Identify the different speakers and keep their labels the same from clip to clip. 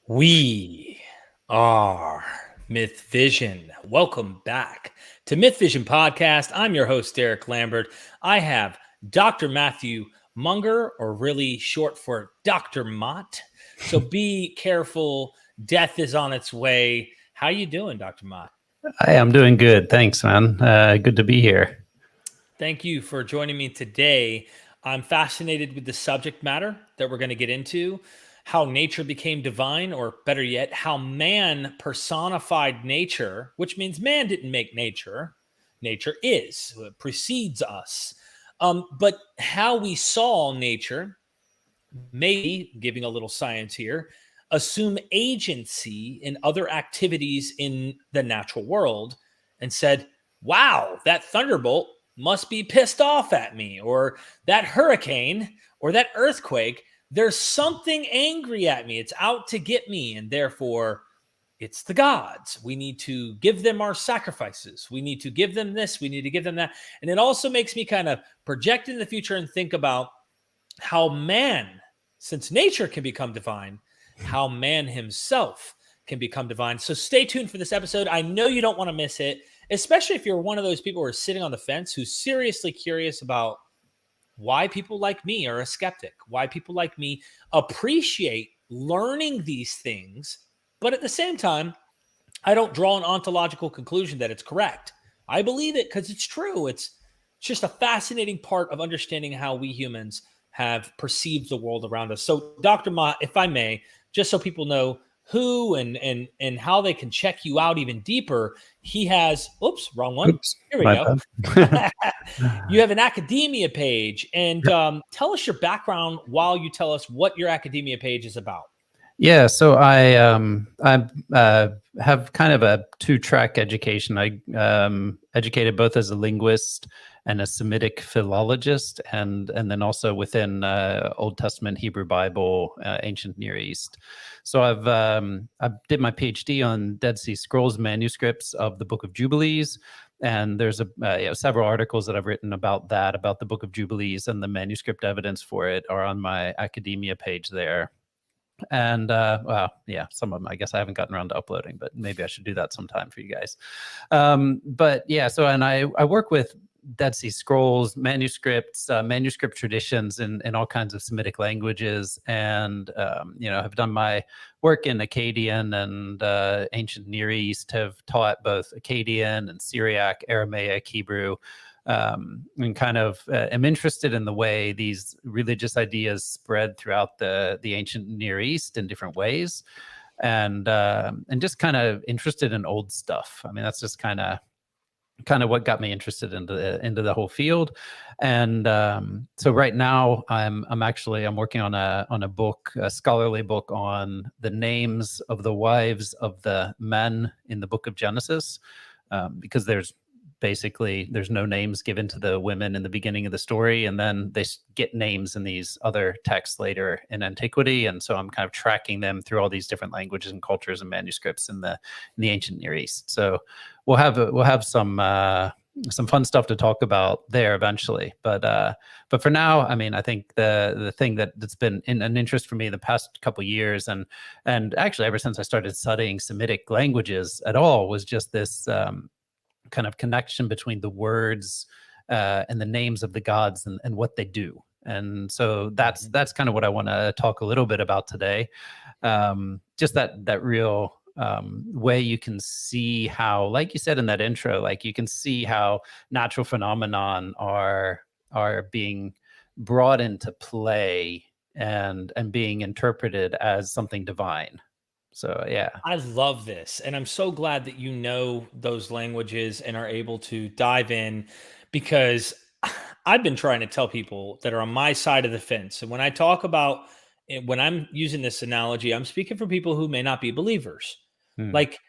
Speaker 1: We are MythVision. Welcome back to MythVision Podcast. I'm your host, Derek Lambert. I have Dr. Matthew Monger, or really short for Dr. Mott. So be careful. Death is on its way. How you doing, Dr. Mott?
Speaker 2: Hi, I'm doing good. Thanks, man. Good to be here.
Speaker 1: Thank you for joining me today. I'm fascinated with the subject matter that we're going to get into, how nature became divine, or better yet, how man personified nature, which means man didn't make nature. Nature is, it precedes us. But how we saw nature, maybe giving a little science here, assume agency in other activities in the natural world and said, wow, that thunderbolt must be pissed off at me, or that hurricane, or that earthquake. There's something angry at me. It's out to get me. And therefore, it's the gods. We need to give them our sacrifices. We need to give them this. We need to give them that. And it also makes me kind of project into the future and think about how man, since nature can become divine, how man himself can become divine. So stay tuned for this episode. I know you don't want to miss it, especially if you're one of those people who are sitting on the fence, who's seriously curious about why people like me are a skeptic, why people like me appreciate learning these things, but at the same time, I don't draw an ontological conclusion that it's correct. I believe it because it's true. It's just a fascinating part of understanding how we humans have perceived the world around us. So, Dr. Ma, if I may, just so people know who and how they can check you out even deeper, he has, oops, wrong one.
Speaker 2: Oops,
Speaker 1: Here we go. You have an academia page, and tell us your background while you tell us what your academia page is about.
Speaker 2: Yeah, so I have kind of a two-track education. I educated both as a linguist and a Semitic philologist, and then also within Old Testament, Hebrew Bible, ancient Near East. So I did my PhD on Dead Sea Scrolls manuscripts of the Book of Jubilees, and there's several articles that I've written about that, about the Book of Jubilees, and the manuscript evidence for it are on my academia page there. And some of them I guess I haven't gotten around to uploading, but maybe I should do that sometime for you guys. But yeah, so and I work with Dead Sea Scrolls, manuscripts, manuscript traditions in all kinds of Semitic languages, and have done my work in Akkadian and ancient Near East, have taught both Akkadian and Syriac, Aramaic, Hebrew, and kind of am interested in the way these religious ideas spread throughout the ancient Near East in different ways, and just kind of interested in old stuff. I mean, that's just kind of what got me interested into the whole field. And so right now I'm working on a book, a scholarly book on the names of the wives of the men in the book of Genesis, because there's no names given to the women in the beginning of the story, and then they get names in these other texts later in antiquity. And so I'm kind of tracking them through all these different languages and cultures and manuscripts in the ancient Near East. So we'll have some fun stuff to talk about there eventually. But for now, I mean, I think the thing that's been an interest for me the past couple of years, and actually ever since I started studying Semitic languages at all, was just this kind of connection between the words and the names of the gods and what they do. And so that's kind of what I want to talk a little bit about today. Just that real way you can see how, like you said in that intro, like you can see how natural phenomenon are being brought into play and being interpreted as something divine. So, yeah.
Speaker 1: I love this. And I'm so glad that you know those languages and are able to dive in, because I've been trying to tell people that are on my side of the fence. And when I talk about, when I'm using this analogy, I'm speaking for people who may not be believers. Like,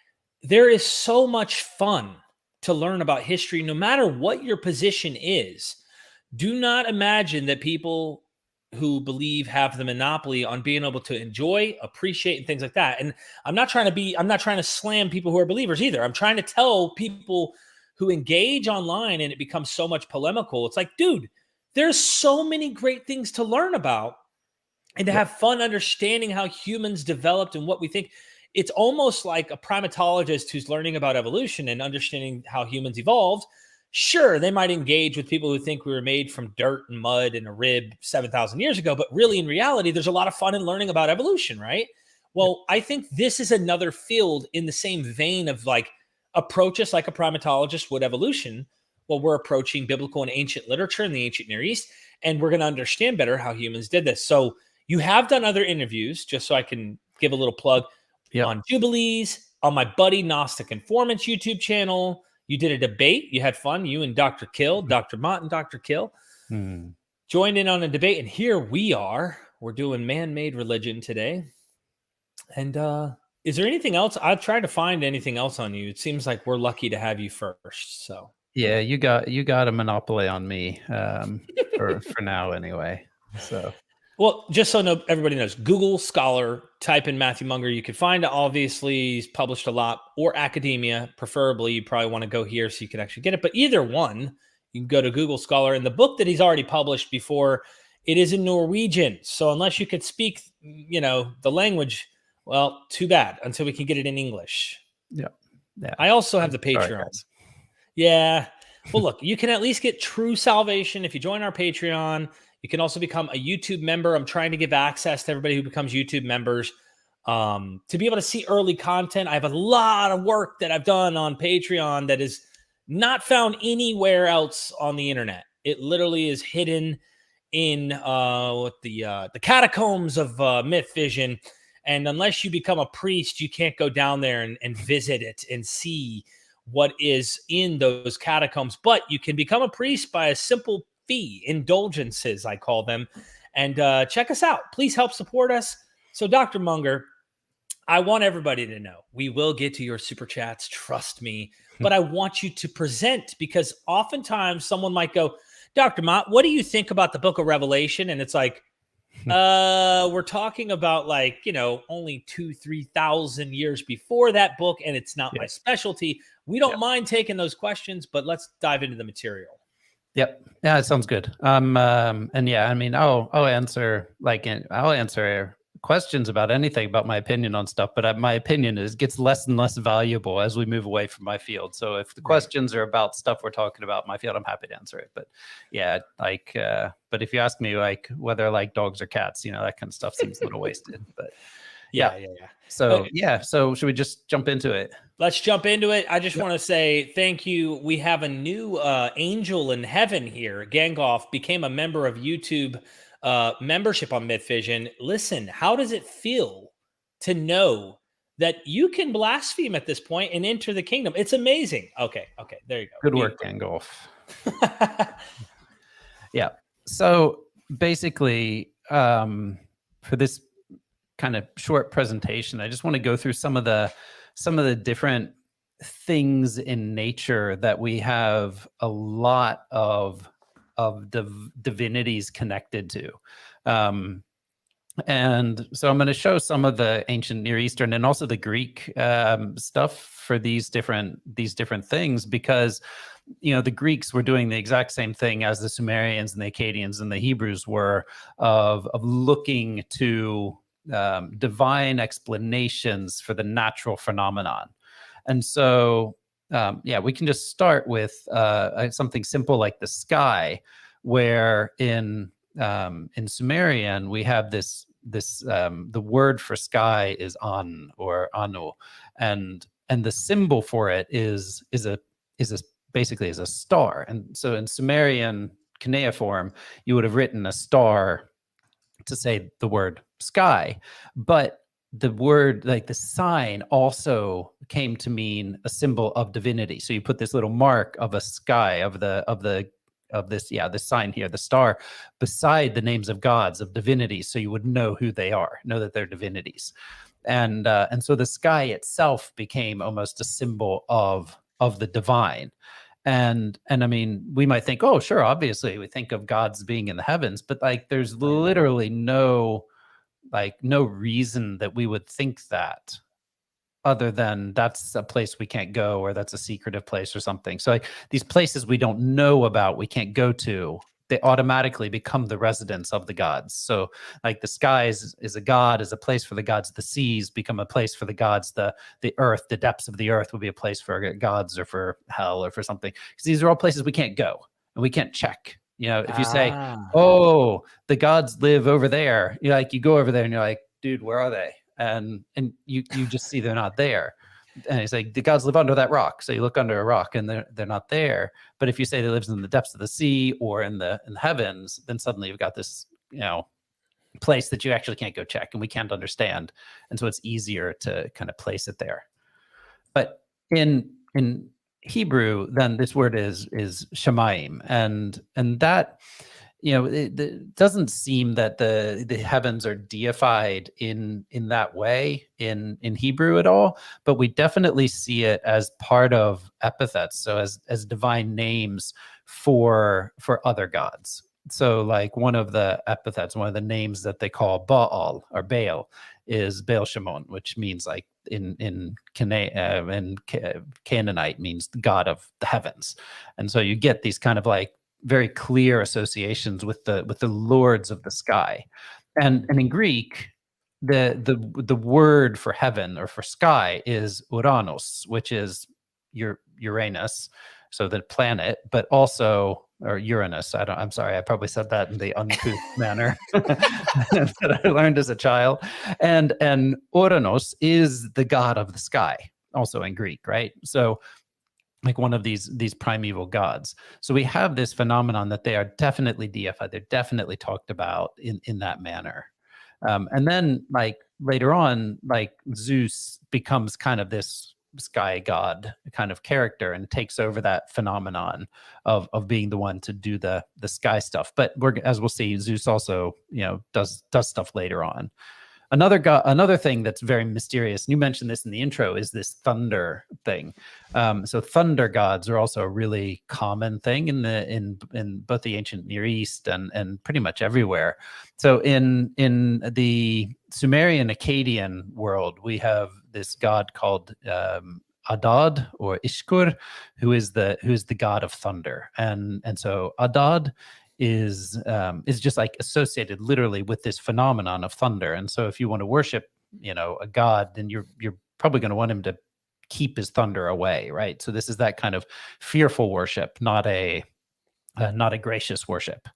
Speaker 1: there is so much fun to learn about history, no matter what your position is. Do not imagine that people who believe have the monopoly on being able to enjoy, appreciate, and things like that. And I'm not trying to slam people who are believers either. I'm trying to tell people who engage online and it becomes so much polemical. It's like, dude, there's so many great things to learn about. and to have fun understanding how humans developed and what we think. It's almost like a primatologist who's learning about evolution and understanding how humans evolved. Sure, they might engage with people who think we were made from dirt and mud and a rib 7,000 years ago, but really in reality, there's a lot of fun in learning about evolution, right? Well, I think this is another field in the same vein of like approach us like a primatologist would evolution. Well, we're approaching biblical and ancient literature in the ancient Near East, and we're going to understand better how humans did this. So you have done other interviews, just so I can give a little plug, on Jubilees, on my buddy Gnostic Informants YouTube channel. You did a debate. You had fun. You and Dr. Kill, Dr. Mott and Dr. Kill joined in on a debate. And here we are. We're doing man-made religion today. And is there anything else? I've tried to find anything else on you. It seems like we're lucky to have you first. So
Speaker 2: yeah, you got a monopoly on me for now anyway. So.
Speaker 1: Well, just so everybody knows, Google Scholar, type in Matthew Monger. You can find, obviously, he's published a lot, or academia. Preferably, you probably want to go here so you can actually get it. But either one, you can go to Google Scholar. And the book that he's already published before, it is in Norwegian. So unless you could speak, the language, well, too bad, until we can get it in English.
Speaker 2: Yeah.
Speaker 1: I also have the Patreon. Yeah. Well, look, you can at least get true salvation if you join our Patreon. You can also become a YouTube member. I'm trying to give access to everybody who becomes YouTube members to be able to see early content. I have a lot of work that I've done on Patreon that is not found anywhere else on the internet. It literally is hidden in the catacombs of MythVision. And unless you become a priest, you can't go down there and visit it and see what is in those catacombs. But you can become a priest by a simple fee, indulgences, I call them. And check us out. Please help support us. So, Dr. Monger, I want everybody to know we will get to your super chats. Trust me. But I want you to present, because oftentimes someone might go, Dr. Mott, what do you think about the book of Revelation? And it's like, we're talking about only 2,000-3,000 years before that book. And it's not my specialty. We don't mind taking those questions, but let's dive into the material.
Speaker 2: Yep. Yeah, it sounds good. And yeah, I mean, I'll answer questions about anything about my opinion on stuff, but my opinion gets less and less valuable as we move away from my field. So if the questions are about stuff we're talking about in my field, I'm happy to answer it. But yeah, but if you ask me whether I like dogs or cats, that kind of stuff seems a little wasted. But yeah. So so should we just jump into it?
Speaker 1: Let's jump into it. I just want to say thank you. We have a new angel in heaven here. Gangoff became a member of YouTube membership on MythVision. Listen, how does it feel to know that you can blaspheme at this point and enter the kingdom? It's amazing. Okay, there you go.
Speaker 2: Good work, Gangoff. Yeah. So basically, for this kind of short presentation, I just want to go through some of the different things in nature that we have a lot of divinities connected to. And so I'm going to show some of the ancient Near Eastern and also the Greek stuff for these different things, because the Greeks were doing the exact same thing as the Sumerians and the Akkadians and the Hebrews were, of looking to divine explanations for the natural phenomenon. And so we can just start with something simple like the sky, where in Sumerian we have this the word for sky is an or anu, and the symbol for it is basically a star. And so in Sumerian cuneiform, you would have written a star to say the word sky, but the word, the sign, also came to mean a symbol of divinity. So you put this little mark of a sky, this sign here, the star, beside the names of gods, of divinities, so you would know who they are, know that they're divinities. And so the sky itself became almost a symbol of the divine. And I mean, we might think, oh, sure, obviously we think of gods being in the heavens, but there's literally no reason that we would think that, other than that's a place we can't go, or that's a secretive place or something. So these places we don't know about, we can't go to, they automatically become the residence of the gods. So like the skies is a god, is a place for the gods. The seas become a place for the gods. The earth, the depths of the earth will be a place for gods or for hell or for something. Because these are all places we can't go and we can't check. If you say, oh, the gods live over there, you go over there and you're like, dude, where are they? And you just see they're not there. And it's like the gods live under that rock. So you look under a rock and they're not there. But if you say they lives in the depths of the sea or in the heavens, then suddenly you've got this, place that you actually can't go check and we can't understand. And so it's easier to kind of place it there. But in Hebrew, then this word is shamayim, and that it doesn't seem that the heavens are deified in that way in Hebrew at all, but we definitely see it as part of epithets, so as divine names for other gods. So like one of the epithets, one of the names that they call Baal or Baal is Baal Shemon, which means like in Canaanite means the god of the heavens. And so you get these kind of like very clear associations with the lords of the sky. And in Greek, the word for heaven or for sky is Uranus, which is Uranus, so the planet, but also, or Uranus. I'm sorry, I probably said that in the uncouth manner that I learned as a child. And Uranus is the god of the sky, also in Greek, right? So like one of these primeval gods. So we have this phenomenon that they are definitely deified. They're definitely talked about in that manner. And then like later on, like Zeus becomes kind of this sky god kind of character and takes over that phenomenon of being the one to do the sky stuff. But as we'll see, Zeus also, does stuff later on. Another thing that's very mysterious, and you mentioned this in the intro, is this thunder thing. So thunder gods are also a really common thing in both the ancient Near East and pretty much everywhere. So in the Sumerian Akkadian world, we have this god called Adad or Ishkur, who is the god of thunder, and so Adad is just like associated literally with this phenomenon of thunder. And so if you want to worship, a god, then you're probably going to want him to keep his thunder away, right? So this is that kind of fearful worship, not a gracious worship.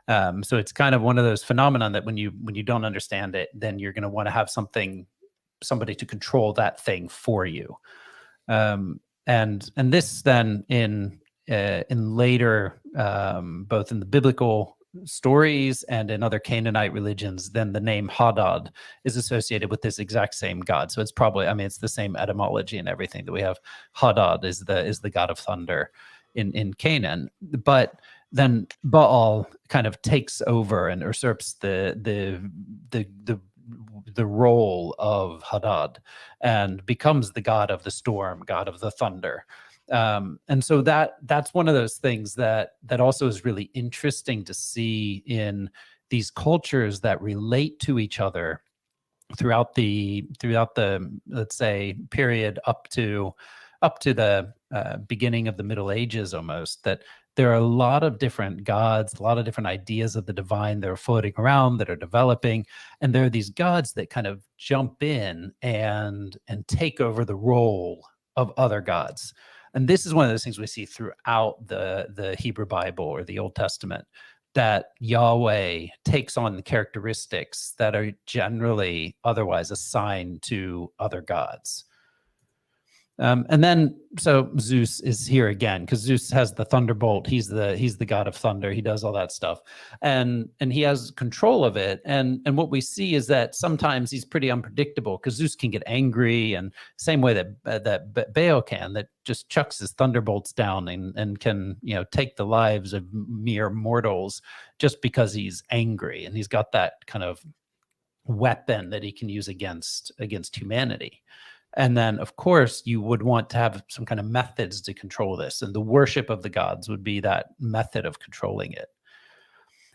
Speaker 2: So it's kind of one of those phenomenon that when you don't understand it, then you're going to want to have somebody to control that thing for you. And this then in later, both in the biblical stories and in other Canaanite religions, then the name Hadad is associated with this exact same god. So it's probably, it's the same etymology and everything that we have. Hadad is the god of thunder in Canaan, but then Baal kind of takes over and usurps the role of Hadad and becomes the god of the storm, god of the thunder. And so that's one of those things that also is really interesting to see in these cultures that relate to each other throughout the let's say period up to the beginning of the Middle Ages almost, that there are a lot of different gods, a lot of different ideas of the divine that are floating around, that are developing. And there are these gods that kind of jump in and take over the role of other gods. And this is one of those things we see throughout the Hebrew Bible or the Old Testament, that Yahweh takes on the characteristics that are generally otherwise assigned to other gods. And then, so Zeus is here again, because Zeus has the thunderbolt. He's the god of thunder. He does all that stuff, and he has control of it. And what we see is that sometimes he's pretty unpredictable, because Zeus can get angry, and same way that Baal can, that just chucks his thunderbolts down and can take the lives of mere mortals just because he's angry, and he's got that kind of weapon that he can use against humanity. And then, of course, you would want to have some kind of methods to control this. And the worship of the gods would be that method of controlling it.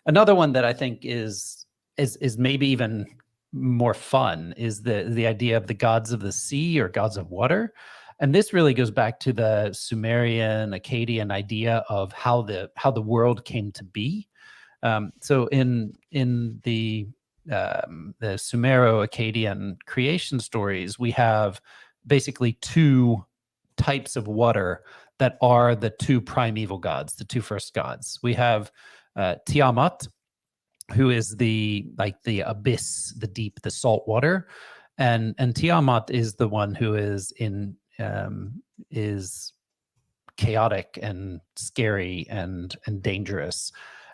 Speaker 2: Another one that I think is maybe even more fun is the idea of the gods of the sea or gods of water. And this really goes back to the Sumerian, Akkadian idea of how the world came to be. So in the Sumero-Akkadian creation stories, we have basically two types of water that are the two primeval gods, the two first gods. We have Tiamat, who is the abyss, the deep, the salt water, and Tiamat is the one who is is chaotic and scary and dangerous.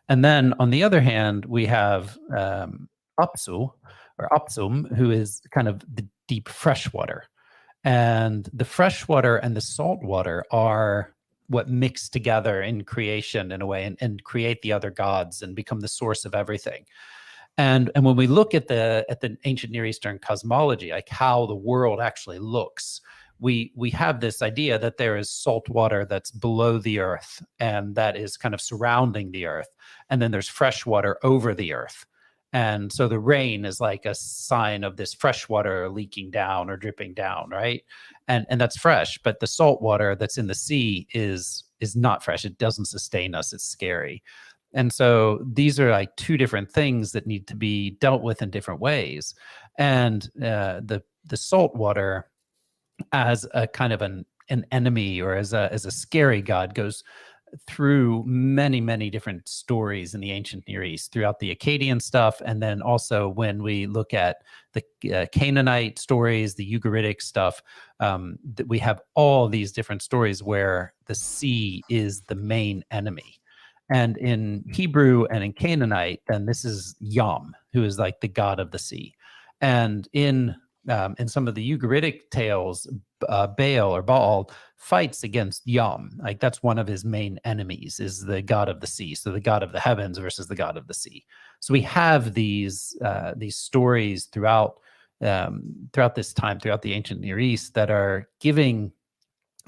Speaker 2: And then on the other hand, we have Apsu or Apsum, who is kind of the deep fresh water. And the fresh water and the salt water are what mix together in creation in a way and create the other gods and become the source of everything. And when we look at the ancient Near Eastern cosmology, like how the world actually looks, we have this idea that there is salt water that's below the earth and that is kind of surrounding the earth, and then there's fresh water over the earth. And so the rain is like a sign of this fresh water leaking down or dripping down, right? And that's fresh, but the salt water that's in the sea is not fresh. It doesn't sustain us. It's scary. And so these are like two different things that need to be dealt with in different ways. And the salt water, as a kind of an enemy or as a scary god, goes through many different stories in the ancient Near East, throughout the Akkadian stuff, and then also when we look at the Canaanite stories, the Ugaritic stuff, that we have all these different stories where the sea is the main enemy. And in Hebrew and in Canaanite, then this is Yam, who is like the god of the sea. And in some of the Ugaritic tales, Baal or Baal fights against Yam. Like that's one of his main enemies, is the god of the sea. So the god of the heavens versus the god of the sea. So we have these stories throughout this time, throughout the ancient Near East, that are giving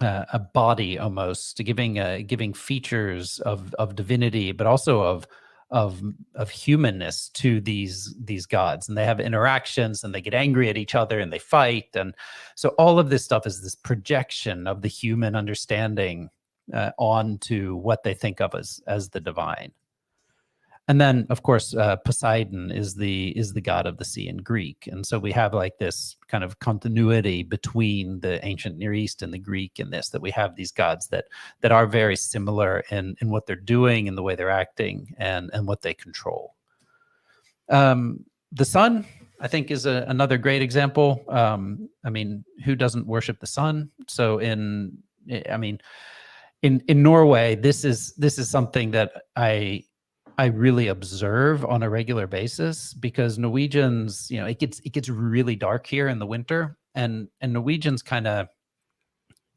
Speaker 2: a body, almost giving features of divinity, but also of humanness to these gods. And they have interactions and they get angry at each other and they fight. And so all of this stuff is this projection of the human understanding onto what they think of as the divine. And then, of course, Poseidon is the god of the sea in Greek, and so we have like this kind of continuity between the ancient Near East and the Greek in this, that we have these gods that are very similar in what they're doing and the way they're acting and what they control. The sun, I think, is another great example. I mean, who doesn't worship the sun? So in Norway, this is something that I really observe on a regular basis, because Norwegians, it gets really dark here in the winter, and Norwegians kind of,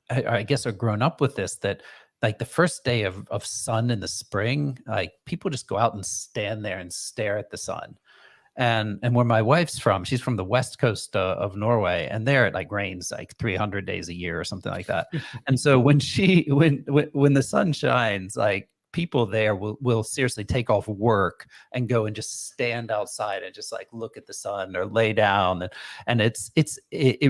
Speaker 2: I guess, are grown up with this, that like the first day of sun in the spring, like people just go out and stand there and stare at the sun. And where my wife's from, she's from the west coast of Norway, and there it like rains like 300 days a year or something like that. And so when the sun shines, like people there will seriously take off work and go and just stand outside and just like look at the sun or lay down, and it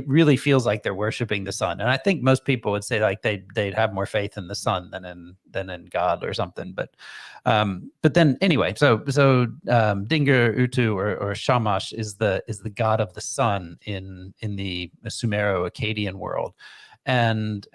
Speaker 2: really feels like they're worshiping the sun. And I think most people would say like they'd have more faith in the sun than in God or something. But then anyway, so Dingir Utu or Shamash is the god of the sun in the Sumero-Akkadian world, and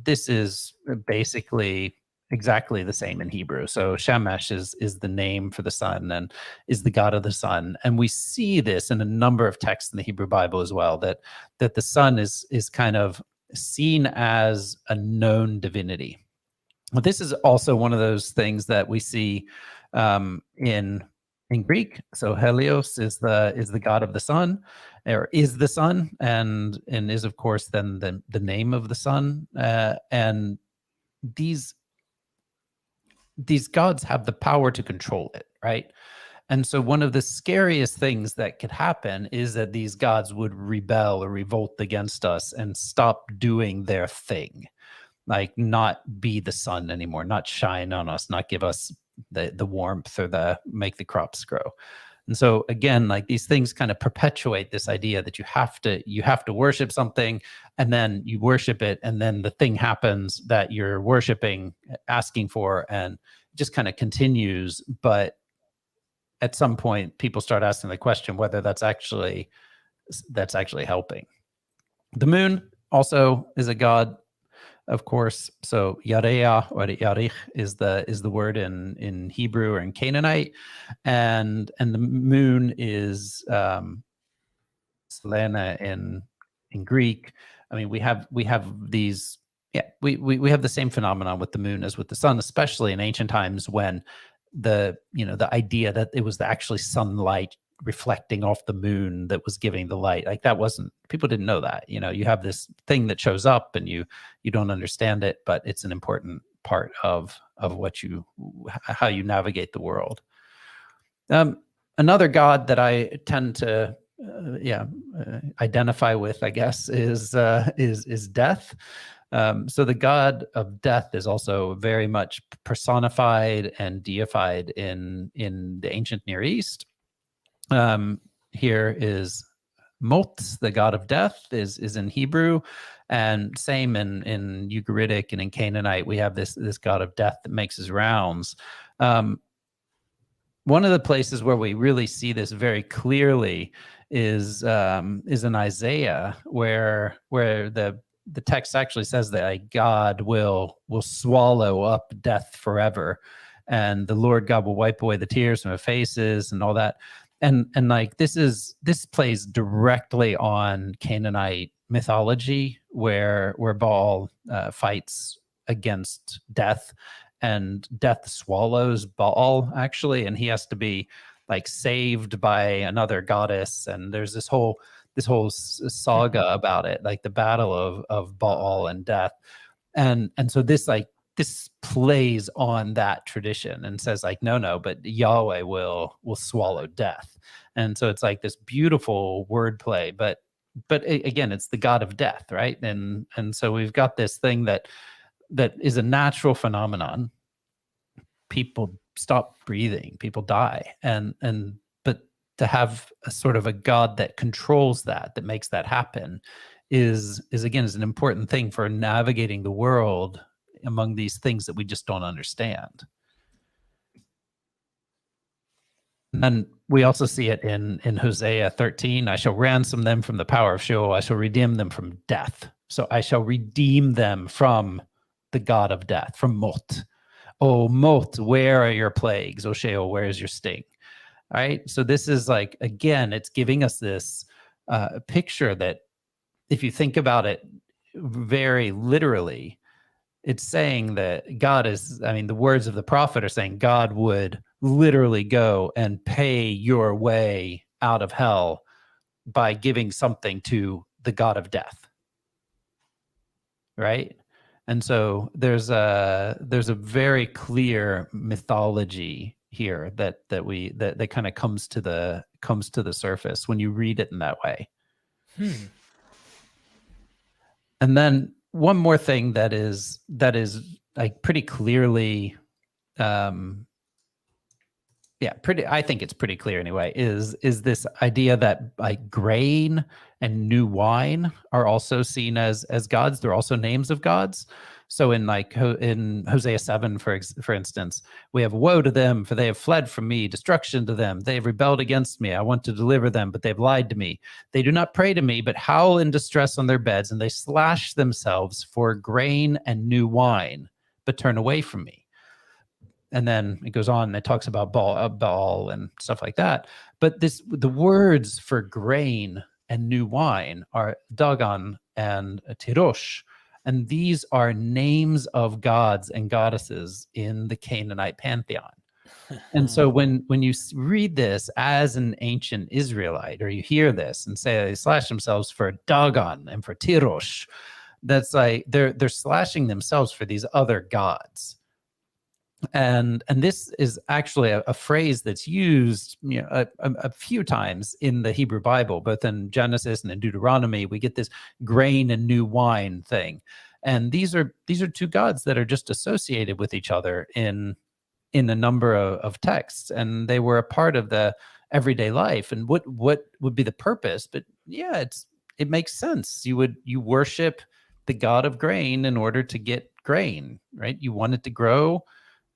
Speaker 2: this is basically exactly the same in Hebrew. So Shamash is the name for the sun and is the god of the sun. And we see this in a number of texts in the Hebrew Bible as well, that the sun is kind of seen as a known divinity. But this is also one of those things that we see in Greek. So Helios is the god of the sun, or is the sun, and is of course then the name of the sun. And these gods have the power to control it, right? And so one of the scariest things that could happen is that these gods would rebel or revolt against us and stop doing their thing, like not be the sun anymore, not shine on us, not give us the warmth or make the crops grow. And so again, like these things kind of perpetuate this idea that you have to worship something, and then you worship it, and then the thing happens that you're worshiping, asking for, and it just kind of continues. But at some point people start asking the question whether that's actually helping. The moon also is a god, of course. So Yareya or Yarich is the word in Hebrew or in Canaanite, and the moon is Selene in Greek. I mean, we have these. Yeah, we have the same phenomenon with the moon as with the sun, especially in ancient times when the idea that it was actually sunlight reflecting off the moon that was giving the light, like that wasn't, people didn't know that. You have this thing that shows up and you don't understand it, but it's an important part of how you navigate the world. Another god that I tend to identify with, I guess, is death. So the god of death is also very much personified and deified in the ancient Near East. Here is Mot, the god of death, is in Hebrew, and same in Ugaritic and in Canaanite. We have this god of death that makes his rounds. One of the places where we really see this very clearly is in Isaiah, where the text actually says that God will swallow up death forever, and the Lord God will wipe away the tears from their faces and all that. And like this plays directly on Canaanite mythology, where Baal fights against death, and death swallows Baal actually, and he has to be like saved by another goddess. And there's this whole saga about it, like the battle of Baal and death. And so this plays on that tradition and says like, no, but Yahweh will swallow death. And so it's like this beautiful wordplay, but again, it's the god of death, right? And so we've got this thing that is a natural phenomenon. People stop breathing, people die, but to have a sort of a god that controls that makes that happen is an important thing for navigating the world among these things that we just don't understand. And we also see it in Hosea 13. I shall ransom them from the power of Sheol. I shall redeem them from death. So I shall redeem them from the god of death, from Mot. Oh, Mot, where are your plagues? Oh, Sheol, where is your sting? All right. So this is like, again, it's giving us this picture that if you think about it very literally, it's saying that God is, I mean, the words of the prophet are saying God would literally go and pay your way out of hell by giving something to the god of death. Right? And so there's a very clear mythology here that kind of comes to the surface when you read it in that way. And then one more thing that is like pretty clearly, I think it's pretty clear anyway, is this idea that like grain and new wine are also seen as gods. They're also names of gods. So in Hosea 7, for instance, we have woe to them, for they have fled from me, destruction to them. They have rebelled against me. I want to deliver them, but they've lied to me. They do not pray to me, but howl in distress on their beds, and they slash themselves for grain and new wine, but turn away from me. And then it goes on and it talks about Baal and stuff like that. But the words for grain and new wine are Dagon and Tirosh. And these are names of gods and goddesses in the Canaanite pantheon. And so when you read this as an ancient Israelite, or you hear this and say they slash themselves for Dagon and for Tirosh, that's like they're slashing themselves for these other gods. And this is actually a phrase that's used, a few times in the Hebrew Bible, both in Genesis and in Deuteronomy. We get this grain and new wine thing, and these are two gods that are just associated with each other in a number of texts, and they were a part of the everyday life. And what would be the purpose? But yeah, it makes sense. You worship the god of grain in order to get grain, right? You want it to grow.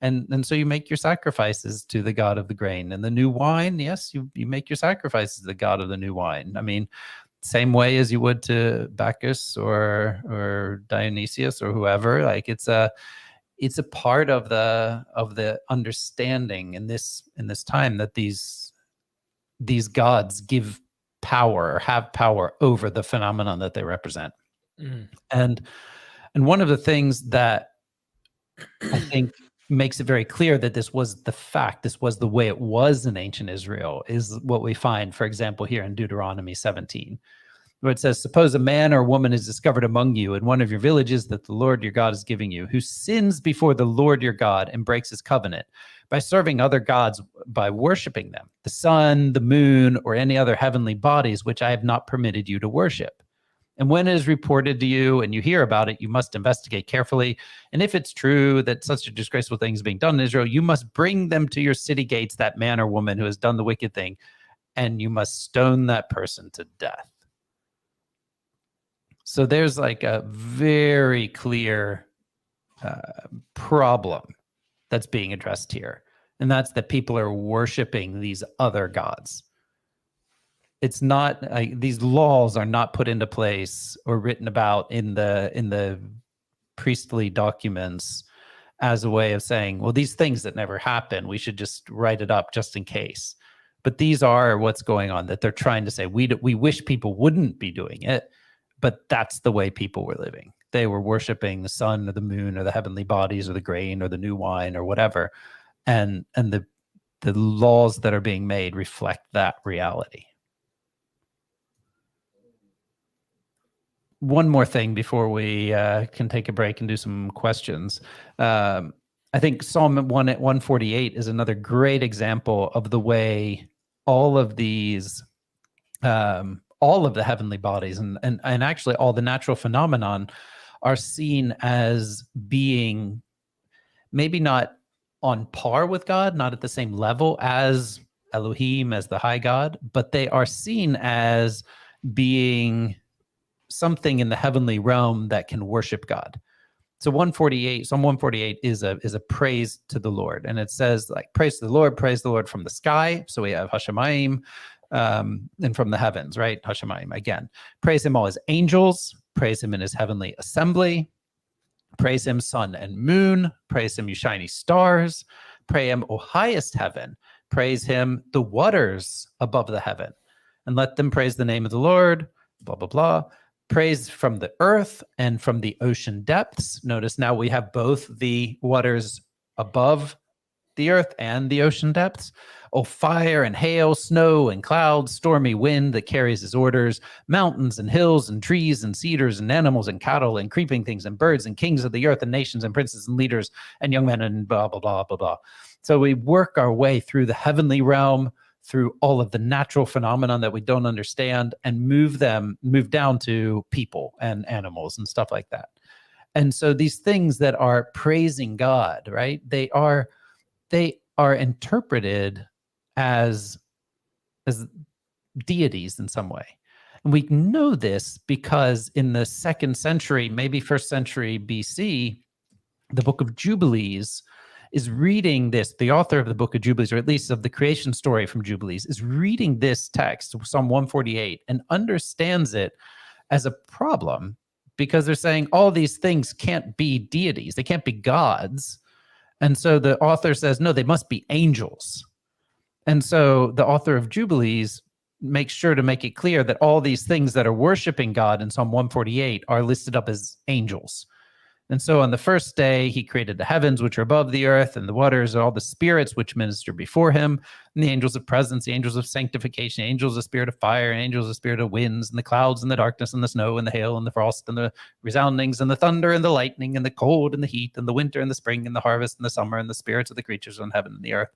Speaker 2: And so you make your sacrifices to the god of the grain. And the new wine, yes, you make your sacrifices to the god of the new wine. I mean, same way as you would to Bacchus or Dionysius or whoever. Like it's a part of the understanding in this time that these gods give power or have power over the phenomenon that they represent. And one of the things that I think makes it very clear that this was the fact, this was the way it was in ancient Israel, is what we find, for example, here in Deuteronomy 17, where it says, suppose a man or woman is discovered among you in one of your villages that the Lord your God is giving you, who sins before the Lord your God and breaks his covenant by serving other gods, by worshiping them, the sun, the moon, or any other heavenly bodies which I have not permitted you to worship. And when it is reported to you and you hear about it, you must investigate carefully. And if it's true that such a disgraceful thing is being done in Israel, you must bring them to your city gates, that man or woman who has done the wicked thing, and you must stone that person to death. So there's like a very clear problem that's being addressed here. And that's that people are worshiping these other gods. It's not these laws are not put into place or written about in the priestly documents as a way of saying, well, these things that never happen, we should just write it up just in case. But these are what's going on, that they're trying to say, we wish people wouldn't be doing it, but that's the way people were living. They were worshiping the sun or the moon or the heavenly bodies or the grain or the new wine or whatever. And the laws that are being made reflect that reality. One more thing before we can take a break and do some questions. I think Psalm 148 is another great example of the way all of these, all of the heavenly bodies and actually all the natural phenomenon are seen as being maybe not on par with God, not at the same level as Elohim, as the high God, but they are seen as being something in the heavenly realm that can worship God. So Psalm 148 is a praise to the Lord. And it says, like, praise the Lord from the sky. So we have Hashemayim, and from the heavens, right? Hashemayim again. Praise him, all his angels. Praise him in his heavenly assembly. Praise him, sun and moon. Praise him, you shiny stars. Praise him, O highest heaven. Praise him, the waters above the heaven. And let them praise the name of the Lord, blah, blah, blah. Praise from the earth and from the ocean depths. Notice now we have both the waters above the earth and the ocean depths. Oh, fire and hail, snow and clouds, stormy wind that carries his orders, mountains and hills and trees and cedars and animals and cattle and creeping things and birds and kings of the earth and nations and princes and leaders and young men and blah, blah, blah, blah, blah. So we work our way through the heavenly realm, through all of the natural phenomenon that we don't understand, and move down to people and animals and stuff like that. And so these things that are praising God, right? They are interpreted as deities in some way. And we know this because in the 2nd century, maybe 1st century BC, the book of Jubilees is reading this. The author of the book of Jubilees, or at least of the creation story from Jubilees, is reading this text, Psalm 148, and understands it as a problem because they're saying all these things can't be deities. They can't be gods. And so the author says, no, they must be angels. And so the author of Jubilees makes sure to make it clear that all these things that are worshiping God in Psalm 148 are listed up as angels. And so on the first day, he created the heavens, which are above the earth, and the waters, all the spirits which minister before him, and the angels of presence, the angels of sanctification, angels of spirit of fire, angels of spirit of winds, and the clouds, and the darkness, and the snow, and the hail, and the frost, and the resoundings, and the thunder, and the lightning, and the cold, and the heat, and the winter, and the spring, and the harvest, and the summer, and the spirits of the creatures on heaven and the earth.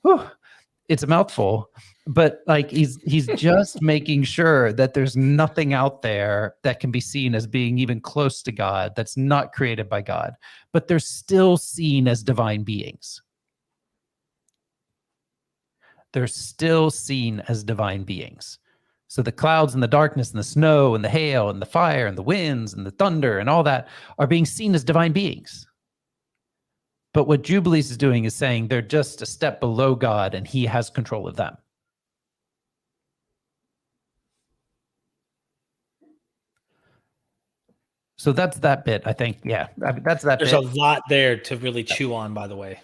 Speaker 2: Whew. It's a mouthful, but like he's just making sure that there's nothing out there that can be seen as being even close to God that's not created by God, but they're still seen as divine beings. They're still seen as divine beings. So the clouds and the darkness and the snow and the hail and the fire and the winds and the thunder and all that are being seen as divine beings. But what Jubilees is doing is saying they're just a step below God and he has control of them. So that's that bit, I think. Yeah, that's that
Speaker 1: There's
Speaker 2: bit.
Speaker 1: a lot there to really chew on, by the way.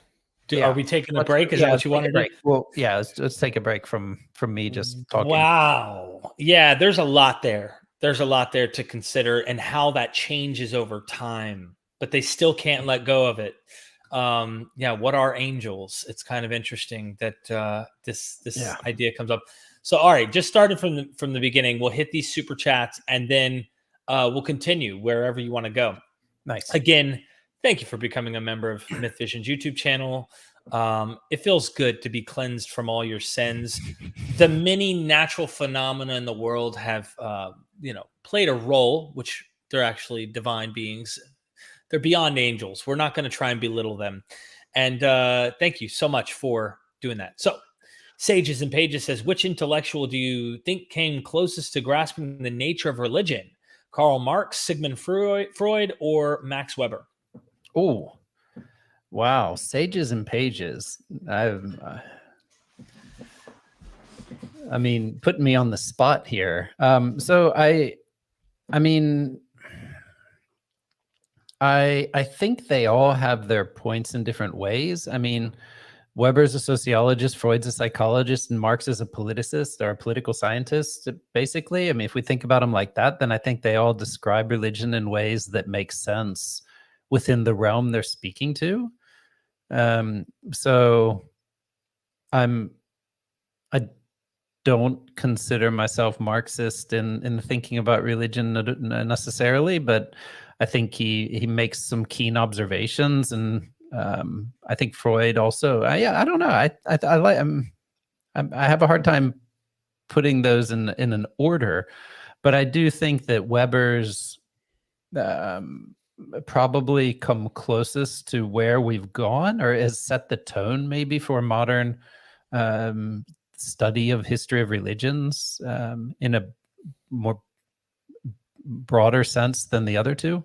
Speaker 1: Are we taking a break? Is that what you want to do?
Speaker 2: Well, yeah, let's take a break from me just talking.
Speaker 1: Wow. Yeah, there's a lot there. There's a lot there to consider and how that changes over time, but they still can't let go of it. Yeah, what are angels? It's kind of interesting that this idea comes up. So, all right, just started from the beginning. We'll hit these super chats and then we'll continue wherever you want to go.
Speaker 2: Nice.
Speaker 1: Again, thank you for becoming a member of MythVision's YouTube channel. It feels good to be cleansed from all your sins. The many natural phenomena in the world have, played a role, which they're actually divine beings. They're beyond angels. We're not going to try and belittle them. And thank you so much for doing that. So, Sages and Pages says, which intellectual do you think came closest to grasping the nature of religion? Karl Marx, Sigmund Freud, or Max Weber?
Speaker 2: Oh, wow. Sages and Pages. I mean, putting me on the spot here. So I mean, I think they all have their points in different ways. I mean, Weber's a sociologist, Freud's a psychologist, and Marx is a politicist or a political scientist, basically. I mean, if we think about them like that, then I think they all describe religion in ways that make sense within the realm they're speaking to. So I don't consider myself Marxist in thinking about religion necessarily, but I think he makes some keen observations, and I think Freud also. I don't know. I have a hard time putting those in an order, but I do think that Weber's probably come closest to where we've gone, or has set the tone maybe for modern study of history of religions in a more broader sense than the other two.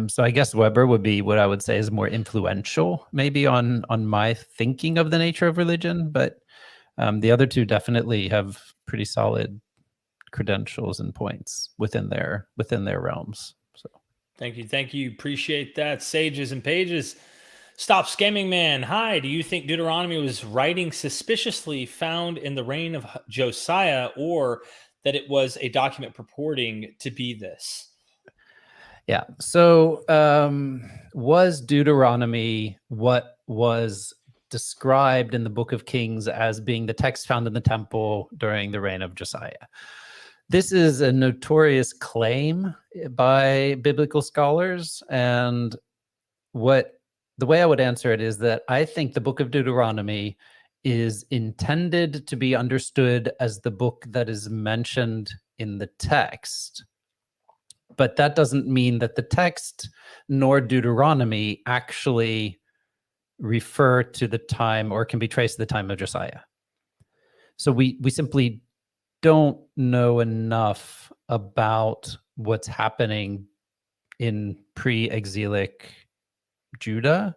Speaker 2: So I guess Weber would be what I would say is more influential maybe on my thinking of the nature of religion, but the other two definitely have pretty solid credentials and points within their realms. So
Speaker 1: Thank you. Appreciate that. Sages and Pages. Stop Scamming Man. Hi, do you think Deuteronomy was writing suspiciously found in the reign of Josiah, or that it was a document purporting to be this?
Speaker 2: Yeah. So was Deuteronomy what was described in the Book of Kings as being the text found in the temple during the reign of Josiah? This is a notorious claim by biblical scholars, and the way I would answer it is that I think the book of Deuteronomy is intended to be understood as the book that is mentioned in the text. But that doesn't mean that the text nor Deuteronomy actually refer to the time or can be traced to the time of Josiah. So we simply don't know enough about what's happening in pre-exilic Judah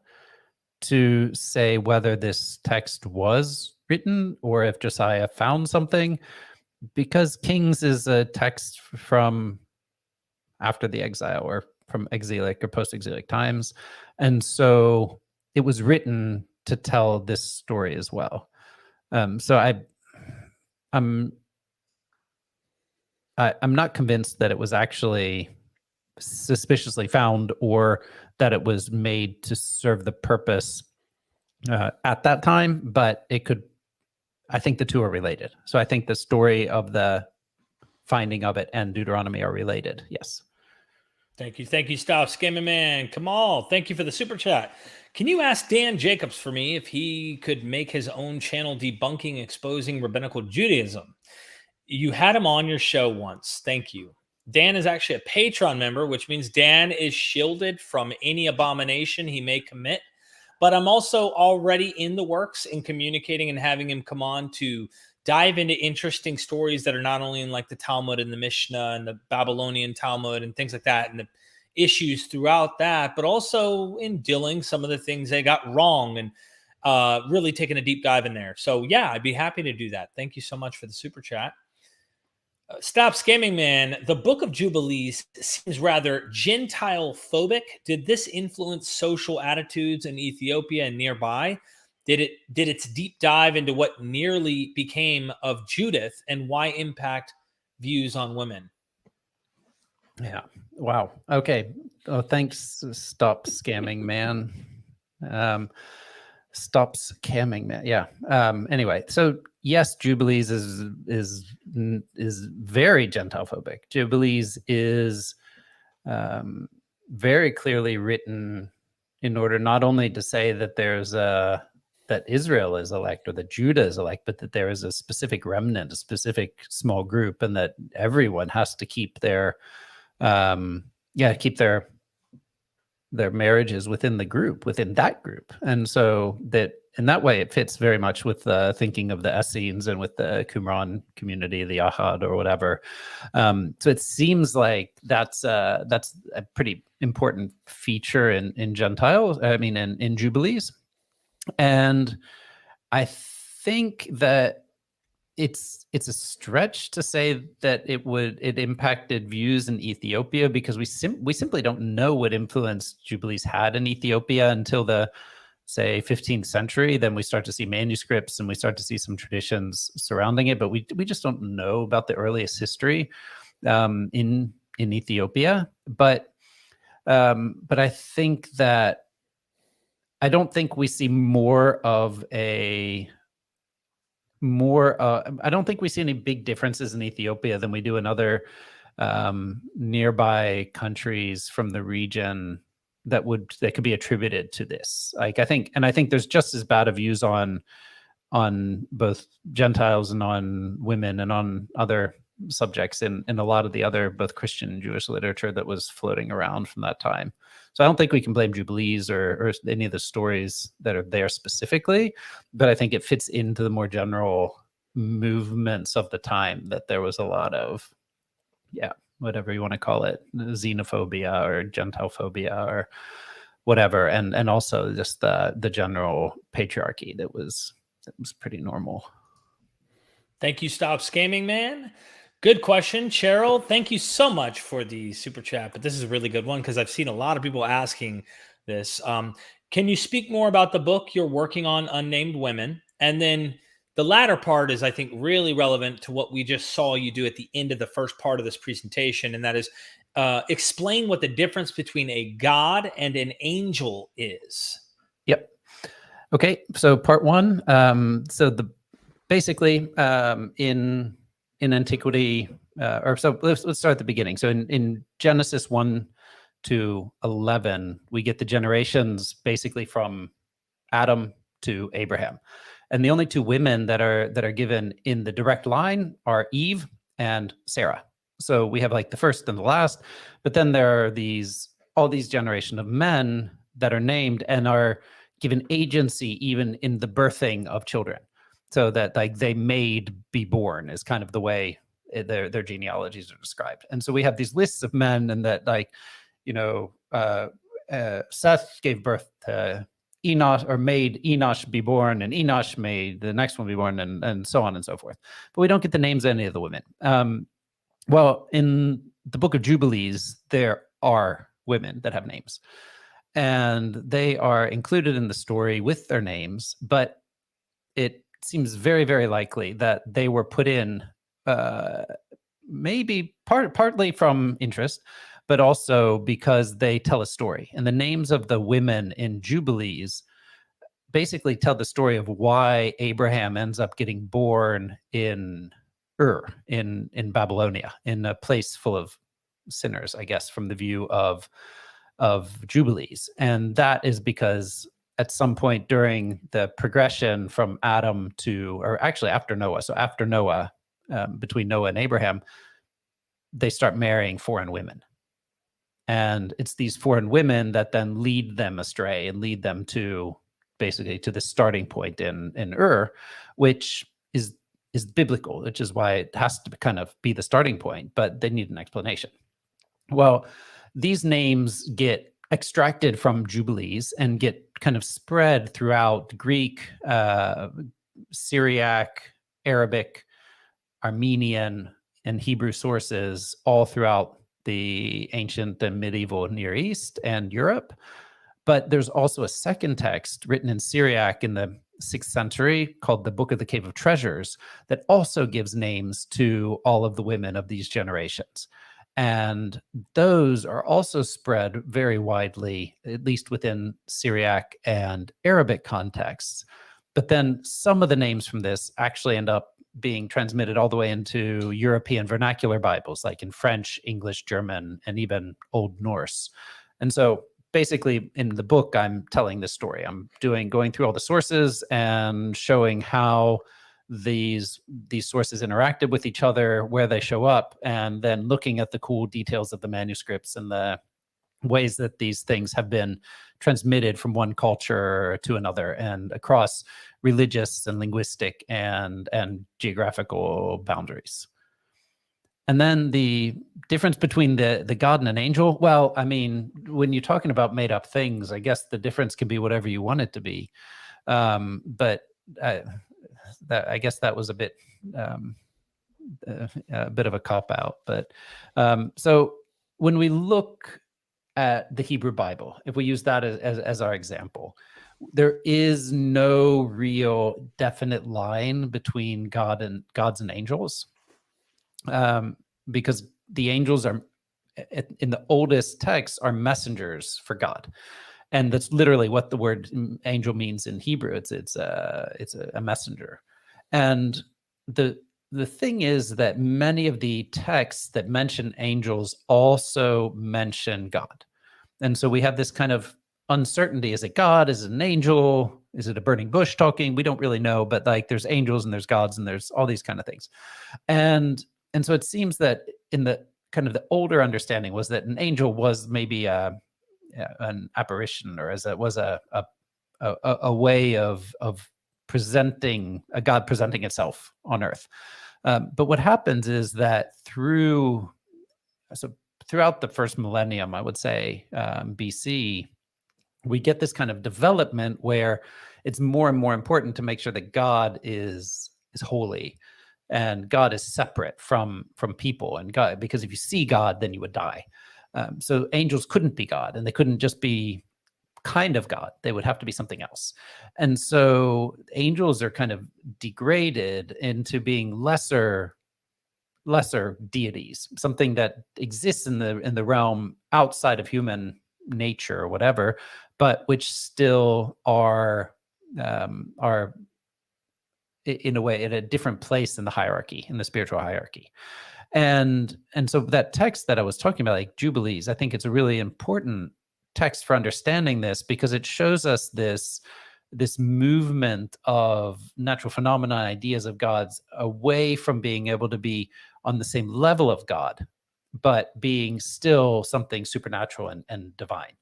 Speaker 2: to say whether this text was written or if Josiah found something, because Kings is a text from after the exile or from exilic or post-exilic times. And so it was written to tell this story as well. So I'm not convinced that it was actually suspiciously found or that it was made to serve the purpose at that time, but I think the two are related. So I think the story of the finding of it and Deuteronomy are related. Yes.
Speaker 1: Thank you. Stop Scamming Man. Kamal, thank you for the super chat. Can you ask Dan Jacobs for me if he could make his own channel debunking, exposing rabbinical Judaism? You had him on your show once. Thank you. Dan is actually a Patreon member, which means Dan is shielded from any abomination he may commit. But I'm also already in the works in communicating and having him come on to dive into interesting stories that are not only in like the Talmud and the Mishnah and the Babylonian Talmud and things like that, and the issues throughout that, but also in dealing some of the things they got wrong, and really taking a deep dive in there. So yeah, I'd be happy to do that. Thank you so much for the super chat. Stop Scamming Man. The Book of Jubilees seems rather Gentile phobic. Did this influence social attitudes in Ethiopia and nearby? Did its deep dive into what nearly became of Judith, and why impact views on women?
Speaker 2: Yeah. Wow. Okay. Oh, thanks. Stop Scamming Man. Stop Scamming Man. Yeah. Anyway, so yes, Jubilees is very Gentile phobic. Jubilees is very clearly written in order not only to say that that Israel is elect or that Judah is elect, but that there is a specific remnant, a specific small group, and that everyone has to keep their keep their marriages within the group, within that group. And so that in that way, it fits very much with the thinking of the Essenes and with the Qumran community, the Ahad or whatever. So it seems like that's a pretty important feature in Gentiles, I mean, in Jubilees. And I think that it's a stretch to say that it impacted views in Ethiopia, because we simply don't know what influence Jubilees had in Ethiopia until the, say, 15th century. Then we start to see manuscripts and we start to see some traditions surrounding it, but we just don't know about the earliest history in Ethiopia. But I think that I don't think we see I don't think we see any big differences in Ethiopia than we do in other nearby countries from the region that could be attributed to this. Like I think there's just as bad of views on both Gentiles and on women and on other subjects in a lot of the other both Christian and Jewish literature that was floating around from that time. So I don't think we can blame Jubilees or any of the stories that are there specifically, but I think it fits into the more general movements of the time, that there was a lot of, whatever you want to call it, xenophobia or Gentile phobia or whatever, and also just the general patriarchy that was pretty normal.
Speaker 1: Thank you, Stop Scamming Man. Good question, Cheryl. Thank you so much for the super chat. But this is a really good one because I've seen a lot of people asking this. Can you speak more about the book you're working on, Unnamed Women? And then the latter part is, I think, really relevant to what we just saw you do at the end of the first part of this presentation, and that is explain what the difference between a god and an angel is.
Speaker 2: Yep. Okay. So part one. Basically in antiquity, let's start at the beginning. So in Genesis 1 to 11, we get the generations basically from Adam to Abraham, and the only two women that are given in the direct line are Eve and Sarah. So we have like the first and the last, but then there are all these generation of men that are named and are given agency even in the birthing of children. So that like they may be born is kind of the way their genealogies are described. And so we have these lists of men, and that Seth gave birth to Enosh, or made Enosh be born, and Enosh made the next one be born, and so on and so forth. But we don't get the names of any of the women. Well, in the Book of Jubilees, there are women that have names, and they are included in the story with their names, but it seems very, very likely that they were put in maybe partly from interest, but also because they tell a story. And the names of the women in Jubilees basically tell the story of why Abraham ends up getting born in in Babylonia, in a place full of sinners, I guess, from the view of Jubilees. And that is because at some point during the progression from Adam to, or actually after Noah, so after Noah, between Noah and Abraham, they start marrying foreign women. And it's these foreign women that then lead them astray and lead them to basically to the starting point in which is biblical, which is why it has to kind of be the starting point, but they need an explanation. Well, these names get extracted from Jubilees and get kind of spread throughout Greek, Syriac, Arabic, Armenian, and Hebrew sources all throughout the ancient and medieval Near East and Europe. But there's also a second text written in Syriac in the 6th century called the Book of the Cave of Treasures that also gives names to all of the women of these generations. And those are also spread very widely, at least within Syriac and Arabic contexts. But then some of the names from this actually end up being transmitted all the way into European vernacular Bibles, like in French, English, German, and even Old Norse. And so basically in the book, I'm telling this story. I'm going through all the sources and showing how these sources interacted with each other, where they show up, and then looking at the cool details of the manuscripts and the ways that these things have been transmitted from one culture to another and across religious and linguistic and geographical boundaries. And then the difference between the God and an angel, well, I mean, when you're talking about made up things, I guess the difference can be whatever you want it to be. But I guess that was a bit of a cop out. But so when we look at the Hebrew Bible, if we use that as our example, there is no real definite line between gods and angels, because the angels are, in the oldest texts, are messengers for God, and that's literally what the word angel means in Hebrew. It's a messenger, and the thing is that many of the texts that mention angels also mention God. And so we have this kind of uncertainty. Is it God? Is it an angel? Is it a burning bush talking? We don't really know, but like there's angels and there's gods and there's all these kind of things. And so it seems that in the kind of the older understanding was that an angel was maybe an apparition, or was a way of presenting a God presenting itself on earth. But what happens is that throughout the first millennium, I would say, BC, we get this kind of development where it's more and more important to make sure that God is holy and God is separate from people and God, because if you see God, then you would die. So angels couldn't be God, and they couldn't just be kind of God. They would have to be something else. And so angels are kind of degraded into being lesser deities, something that exists in the realm outside of human nature or whatever, but which still are in a way at a different place in the hierarchy, in the spiritual hierarchy. And so that text that I was talking about, like Jubilees, I think it's a really important text for understanding this, because it shows us this movement of natural phenomena, ideas of gods, away from being able to be on the same level of God, but being still something supernatural and divine.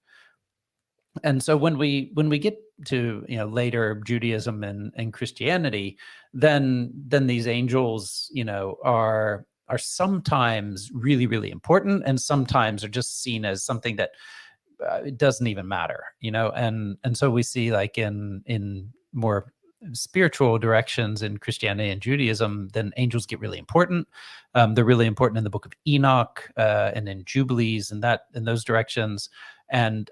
Speaker 2: And so when we get to later Judaism and Christianity, then these angels are sometimes really, really important, and sometimes are just seen as something that it doesn't even matter, and so we see, like in more spiritual directions in Christianity and Judaism, then angels get really important. They're really important in the Book of Enoch and in Jubilees and in those directions, and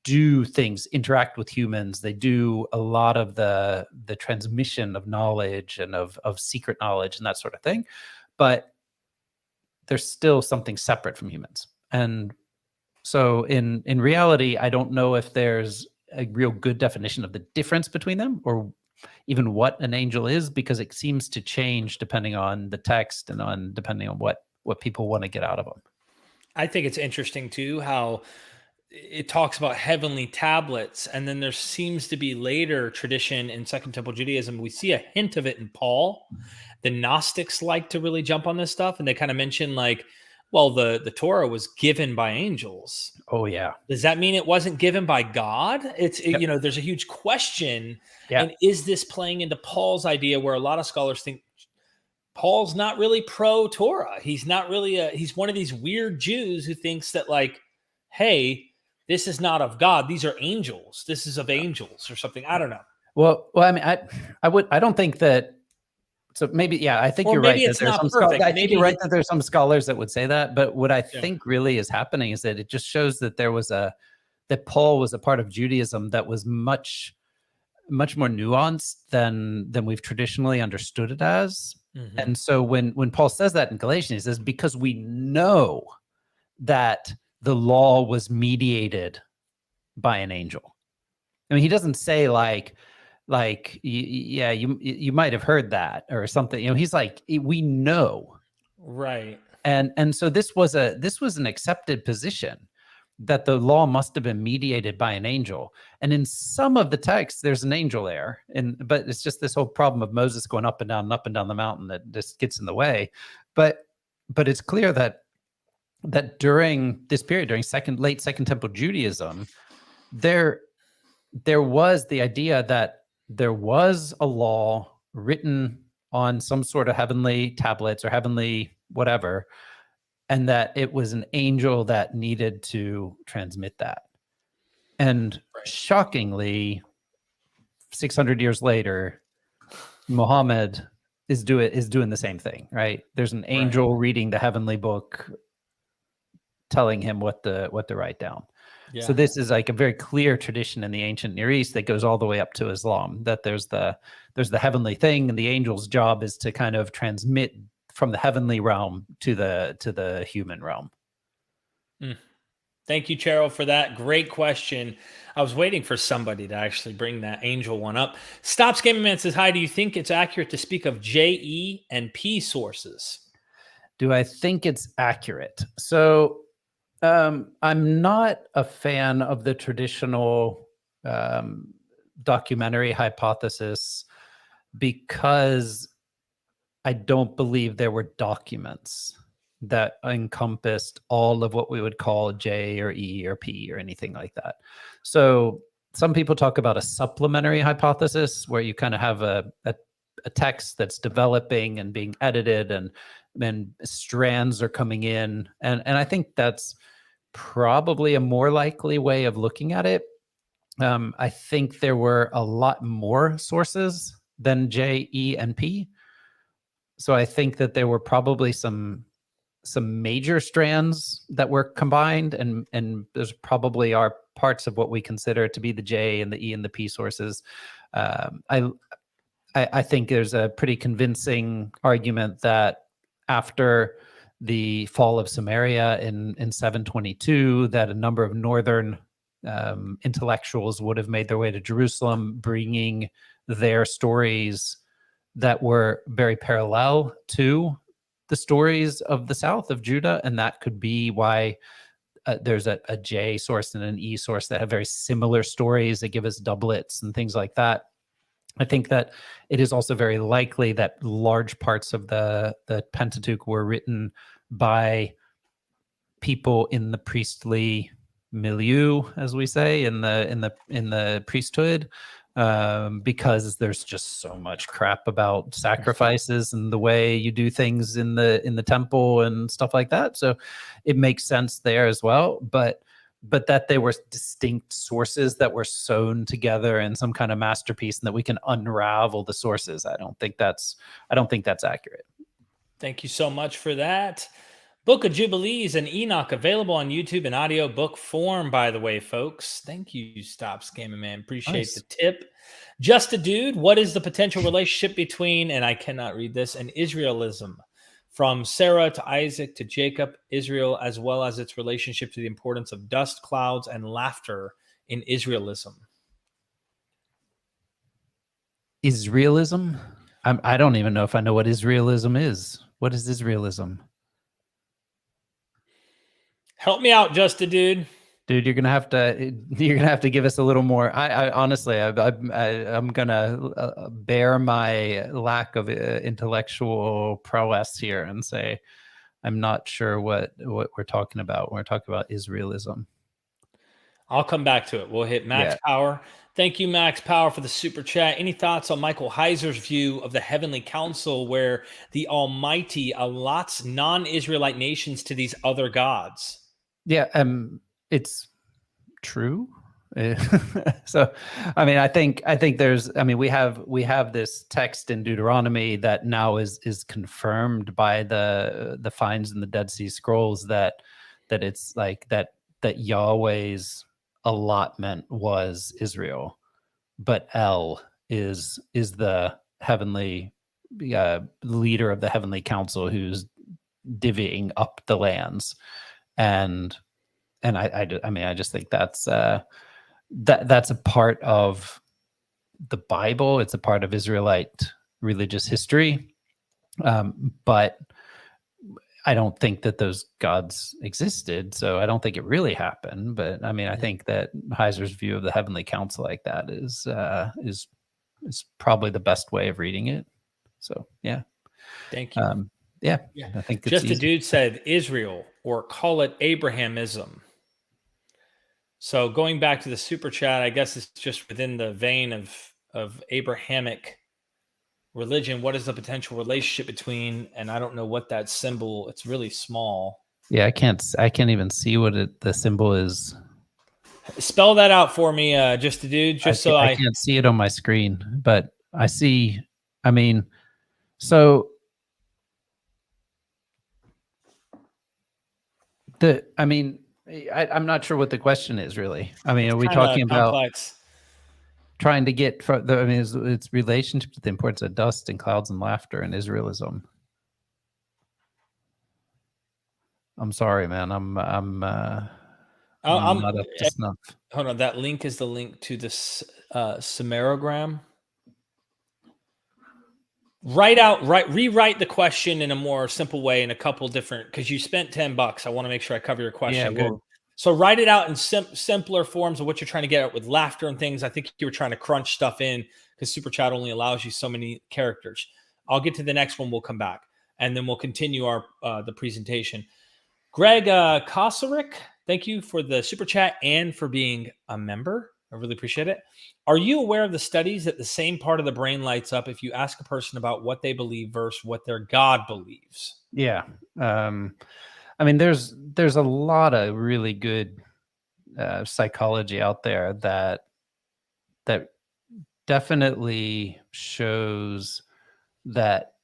Speaker 2: do things, interact with humans. They do a lot of the transmission of knowledge and of secret knowledge and that sort of thing, but there's still something separate from humans. And so in reality, I don't know if there's a real good definition of the difference between them, or even what an angel is, because it seems to change depending on the text and depending on what people want to get out of them.
Speaker 1: I think it's interesting too how it talks about heavenly tablets, and then there seems to be later tradition in Second Temple Judaism. We see a hint of it in Paul. The Gnostics like to really jump on this stuff, and they kind of mention like, well, the Torah was given by angels.
Speaker 2: Oh yeah.
Speaker 1: Does that mean it wasn't given by God?
Speaker 2: Yep.
Speaker 1: There's a huge question.
Speaker 2: Yeah.
Speaker 1: And is this playing into Paul's idea, where a lot of scholars think Paul's not really pro Torah? He's not really he's one of these weird Jews who thinks that like hey, this is not of God. These are angels. This is of angels or something. I don't know.
Speaker 2: Well, I mean, I don't think that. So maybe, yeah, I think
Speaker 1: Or
Speaker 2: you're right
Speaker 1: maybe
Speaker 2: that
Speaker 1: it's
Speaker 2: there's
Speaker 1: not
Speaker 2: some.
Speaker 1: perfect.
Speaker 2: I think you're right
Speaker 1: Maybe
Speaker 2: that there's some scholars that would say that. But what I
Speaker 1: yeah.
Speaker 2: think really is happening is that it just shows that that Paul was a part of Judaism that was much more nuanced than we've traditionally understood it as.
Speaker 1: Mhm.
Speaker 2: And so when Paul says that in Galatians, he says, because we know that the law was mediated by an angel. I mean, he doesn't say yeah, you might have heard that or something. You know, he's like, we know.
Speaker 1: Right.
Speaker 2: And so this was an accepted position that the law must have been mediated by an angel. And in some of the texts, there's an angel there. But it's just this whole problem of Moses going up and down the mountain that just gets in the way. But it's clear that during this period, during late Second Temple Judaism, there was the idea that there was a law written on some sort of heavenly tablets or heavenly whatever, and that it was an angel that needed to transmit that. And shockingly, 600 years later, Muhammad is doing the same thing, right? There's an angel reading the heavenly book, telling him what to write down. Yeah. So this is like a very clear tradition in the ancient Near East that goes all the way up to Islam, that there's the heavenly thing, and the angel's job is to kind of transmit from the heavenly realm to the human realm.
Speaker 1: Thank you, Cheryl, for that. Great question. I was waiting for somebody to actually bring that angel one up. Stops Gaming Man says, hi, do you think it's accurate to speak of J, E, and P sources?
Speaker 2: Do I think it's accurate? So I'm not a fan of the traditional documentary hypothesis because I don't believe there were documents that encompassed all of what we would call J or E or P or anything like that. So some people talk about a supplementary hypothesis where you kind of have a text that's developing and being edited, and then strands are coming in. And I think that's probably a more likely way of looking at it. I think there were a lot more sources than J, E, and P. So I think that there were probably some major strands that were combined, and there's probably are parts of what we consider to be the J and the E and the P sources. I think there's a pretty convincing argument that after the fall of Samaria in 722, that a number of northern intellectuals would have made their way to Jerusalem, bringing their stories that were very parallel to the stories of the south of Judah, and that could be why there's a J source and an E source that have very similar stories that give us doublets and things like that. I think that it is also very likely that large parts of the Pentateuch were written by people in the priestly milieu, as we say, in the priesthood, because there's just so much crap about sacrifices and the way you do things in the temple and stuff like that. So it makes sense there as well. But that they were distinct sources that were sewn together in some kind of masterpiece, and that we can unravel the sources, I don't think that's accurate.
Speaker 1: Thank you so much for that. Book of Jubilees and Enoch available on YouTube in audio book form, by the way, folks. Thank you, Stops Gaming Man. Appreciate the tip. Just a Dude, what is the potential relationship between, and I cannot read this, and Israelism? From Sarah to Isaac to Jacob, Israel, as well as its relationship to the importance of dust clouds and laughter in Israelism.
Speaker 2: Israelism? I don't even know if I know what Israelism is. What is Israelism?
Speaker 1: Help me out, Just a Dude.
Speaker 2: Dude, you're gonna have to give us a little more. I honestly, I'm gonna bear my lack of intellectual prowess here and say I'm not sure what we're talking about when we're talking about Israelism.
Speaker 1: I'll come back to it. We'll hit Max Power. Thank you, Max Power, for the super chat. Any thoughts on Michael Heiser's view of the Heavenly Council, where the Almighty allots non-Israelite nations to these other gods?
Speaker 2: Yeah, it's true. So, I mean, I think there's, I mean, we have this text in Deuteronomy that now is confirmed by the finds in the Dead Sea Scrolls that it's like that Yahweh's allotment was Israel, but El is the heavenly leader of the heavenly council who's divvying up the lands. And I mean, I just think that's that's a part of the Bible. It's a part of Israelite religious history. But I don't think that those gods existed. So I don't think it really happened. But I mean, I think that Heiser's view of the heavenly council like that is probably the best way of reading it. So, yeah.
Speaker 1: Thank you.
Speaker 2: Yeah,
Speaker 1: Yeah.
Speaker 2: I think it's
Speaker 1: Just a
Speaker 2: easy.
Speaker 1: dude said Israel, or call it Abrahamism. So going back to the super chat, I guess it's just within the vein of Abrahamic religion. What is the potential relationship between? And I don't know what that symbol. It's really small.
Speaker 2: Yeah, I can't even see what the symbol is.
Speaker 1: Spell that out for me, just a dude. Just so
Speaker 2: I can't see it on my screen, but I see. I mean, so I'm not sure what the question is really. I mean, are we talking about trying to get from the, I mean, it's relationship to the importance of dust and clouds and laughter and Israelism? I'm sorry, man. I'm not up to snuff.
Speaker 1: Hold on. That link is the link to this Sumerogram. Rewrite the question in a more simple way in a couple different, because you spent $10. I want to make sure I cover your question.
Speaker 2: Yeah,
Speaker 1: Good. So write it out in simpler forms of what you're trying to get at with laughter and things. I think you were trying to crunch stuff in because Super Chat only allows you so many characters. I'll get to the next one. We'll come back and then we'll continue our the presentation. Greg Kosarick, thank you for the Super Chat and for being a member. I really appreciate it. Are you aware of the studies that the same part of the brain lights up if you ask a person about what they believe versus what their God believes?
Speaker 2: Yeah. I mean, there's a lot of really good psychology out there that definitely shows that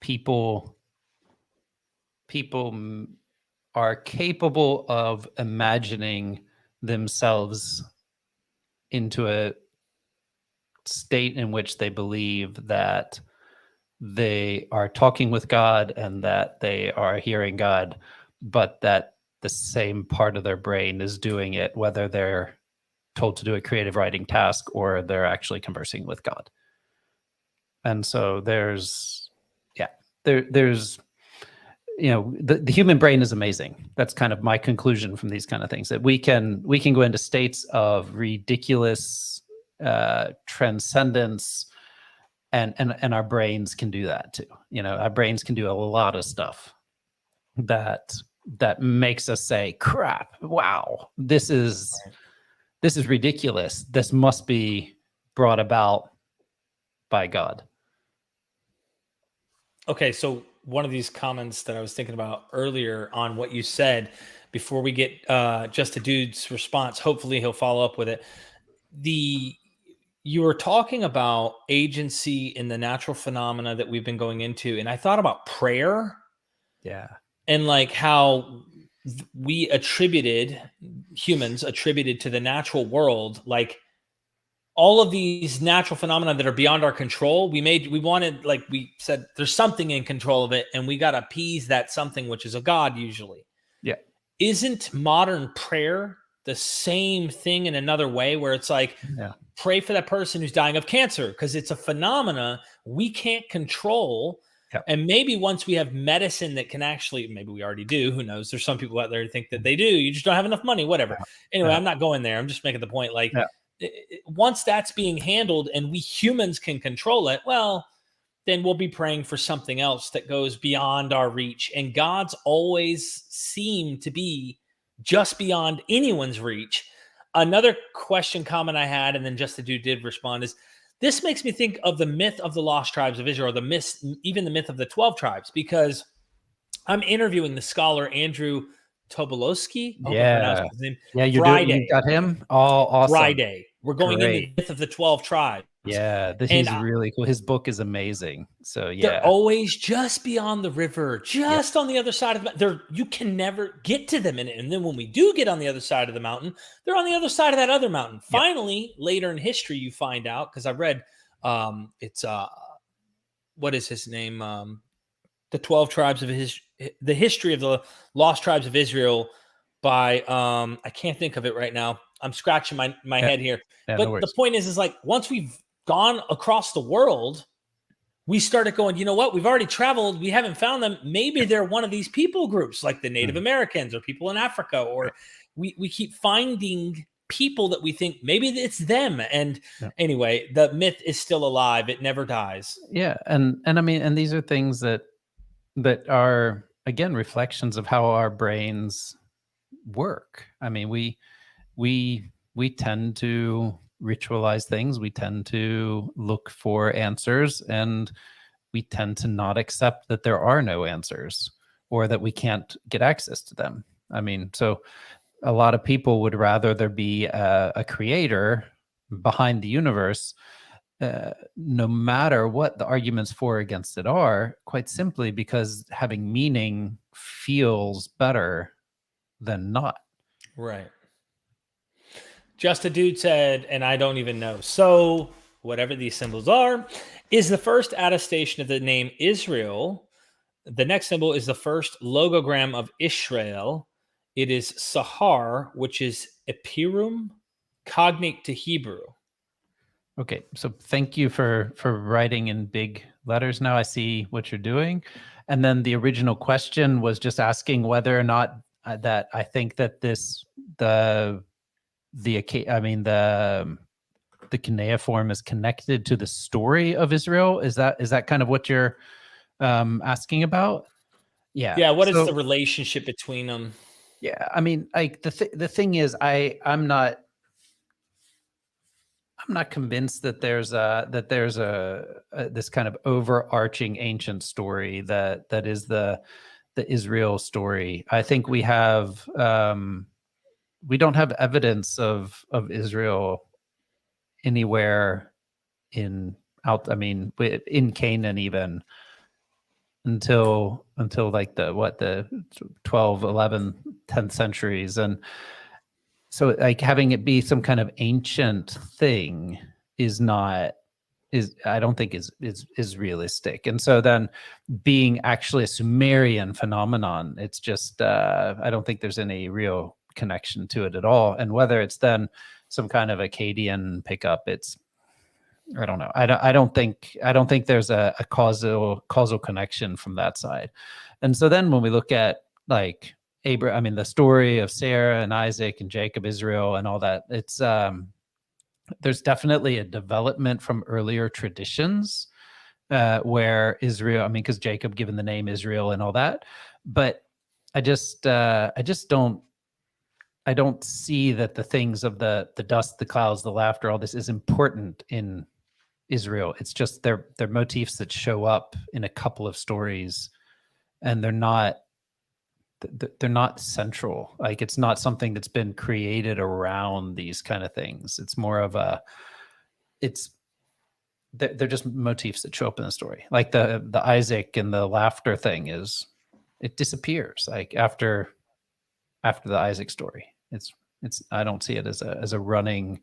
Speaker 2: people are capable of imagining themselves into a state in which they believe that they are talking with God and that they are hearing God, but that the same part of their brain is doing it, whether they're told to do a creative writing task or they're actually conversing with God. And so there's you know, the human brain is amazing. That's kind of my conclusion from these kind of things, that we can go into states of ridiculous transcendence, and our brains can do that too. You know, our brains can do a lot of stuff that makes us say, crap, wow, this is ridiculous. This must be brought about by God.
Speaker 1: Okay, so one of these comments that I was thinking about earlier on what you said, before we get just a dude's response, hopefully he'll follow up with it. You were talking about agency in the natural phenomena that we've been going into, and I thought about prayer.
Speaker 2: Yeah.
Speaker 1: And like how humans attributed to the natural world, like all of these natural phenomena that are beyond our control, we said there's something in control of it, and we got to appease that something, which is a God usually.
Speaker 2: Yeah.
Speaker 1: Isn't modern prayer the same thing in another way, where it's like, pray for that person who's dying of cancer because it's a phenomena we can't control.
Speaker 2: Yep.
Speaker 1: And maybe once we have medicine that can actually, maybe we already do, who knows? There's some people out there who think that they do. You just don't have enough money, whatever.
Speaker 2: Yeah.
Speaker 1: Anyway,
Speaker 2: Yeah.
Speaker 1: I'm not going there. I'm just making the point. Like, once that's being handled and we humans can control it, well, then we'll be praying for something else that goes beyond our reach. And God's always seem to be just beyond anyone's reach. Another comment I had, and then just the dude did respond, is this makes me think of the myth of the lost tribes of Israel, even the myth of the 12 tribes, because I'm interviewing the scholar Andrew Tobolowsky. I hope I pronounced
Speaker 2: Yeah.
Speaker 1: his name.
Speaker 2: Yeah, you
Speaker 1: Friday.
Speaker 2: got him? All awesome.
Speaker 1: Friday. We're going into the
Speaker 2: Great.
Speaker 1: myth of the 12 tribes.
Speaker 2: Yeah,
Speaker 1: And
Speaker 2: he's really cool. His book is amazing. So
Speaker 1: they're
Speaker 2: yeah.
Speaker 1: always just beyond the river,
Speaker 2: Yep.
Speaker 1: just on the other side of the mountain. You can never get to them. And then when we do get on the other side of the mountain, they're on the other side of that other mountain.
Speaker 2: Yep.
Speaker 1: Finally, later in history, you find out, because I read it's what is his name? The 12 tribes of the history of the lost tribes of Israel by I can't think of it right now. I'm scratching my head here.
Speaker 2: Yeah,
Speaker 1: But
Speaker 2: no
Speaker 1: the
Speaker 2: worries.
Speaker 1: point is like once we've gone across the world, we started going, you know what? We've already traveled. We haven't found them. Maybe they're one of these people groups like the Native Americans or people in Africa, or we keep finding people that we think maybe it's them. And anyway, the myth is still alive. It never dies.
Speaker 2: Yeah. And I mean, and these are things that are, again, reflections of how our brains work. I mean, we tend to ritualize things. We tend to look for answers, and we tend to not accept that there are no answers or that we can't get access to them. I mean, so a lot of people would rather there be a creator behind the universe, no matter what the arguments for or against it are, quite simply because having meaning feels better than not.
Speaker 1: Right. Just a dude said, and I don't even know. So, whatever these symbols are, is the first attestation of the name Israel. The next symbol is the first logogram of Israel. It is Sahar, which is Epirum, cognate to Hebrew.
Speaker 2: Okay, so thank you for writing in big letters. Now I see what you're doing. And then the original question was just asking whether or not that I think that the cuneiform is connected to the story of Israel. Is that kind of what you're asking about? Yeah.
Speaker 1: Yeah. What is the relationship between them?
Speaker 2: Yeah. I mean, like the thing is, I'm not convinced that there's this kind of overarching ancient story that is the Israel story. I think we don't have evidence of Israel anywhere in Canaan even until like the 12, 11, 10th centuries. And so like having it be some kind of ancient thing I don't think is realistic. And so then being actually a Sumerian phenomenon, it's just I don't think there's any real connection to it at all. And whether it's then some kind of Akkadian pickup, I don't know. I don't think there's a causal connection from that side. And so then when we look at like the story of Sarah and Isaac and Jacob, Israel, and all that, it's there's definitely a development from earlier traditions where Israel, because Jacob given the name Israel and all that, but I don't see that the things of the dust, the clouds, the laughter, all this is important in Israel. It's just they're motifs that show up in a couple of stories, and they're not central. Like it's not something that's been created around these kind of things. It's more of they're just motifs that show up in the story. Like the Isaac and the laughter thing it disappears like after the Isaac story. It's I don't see it as a running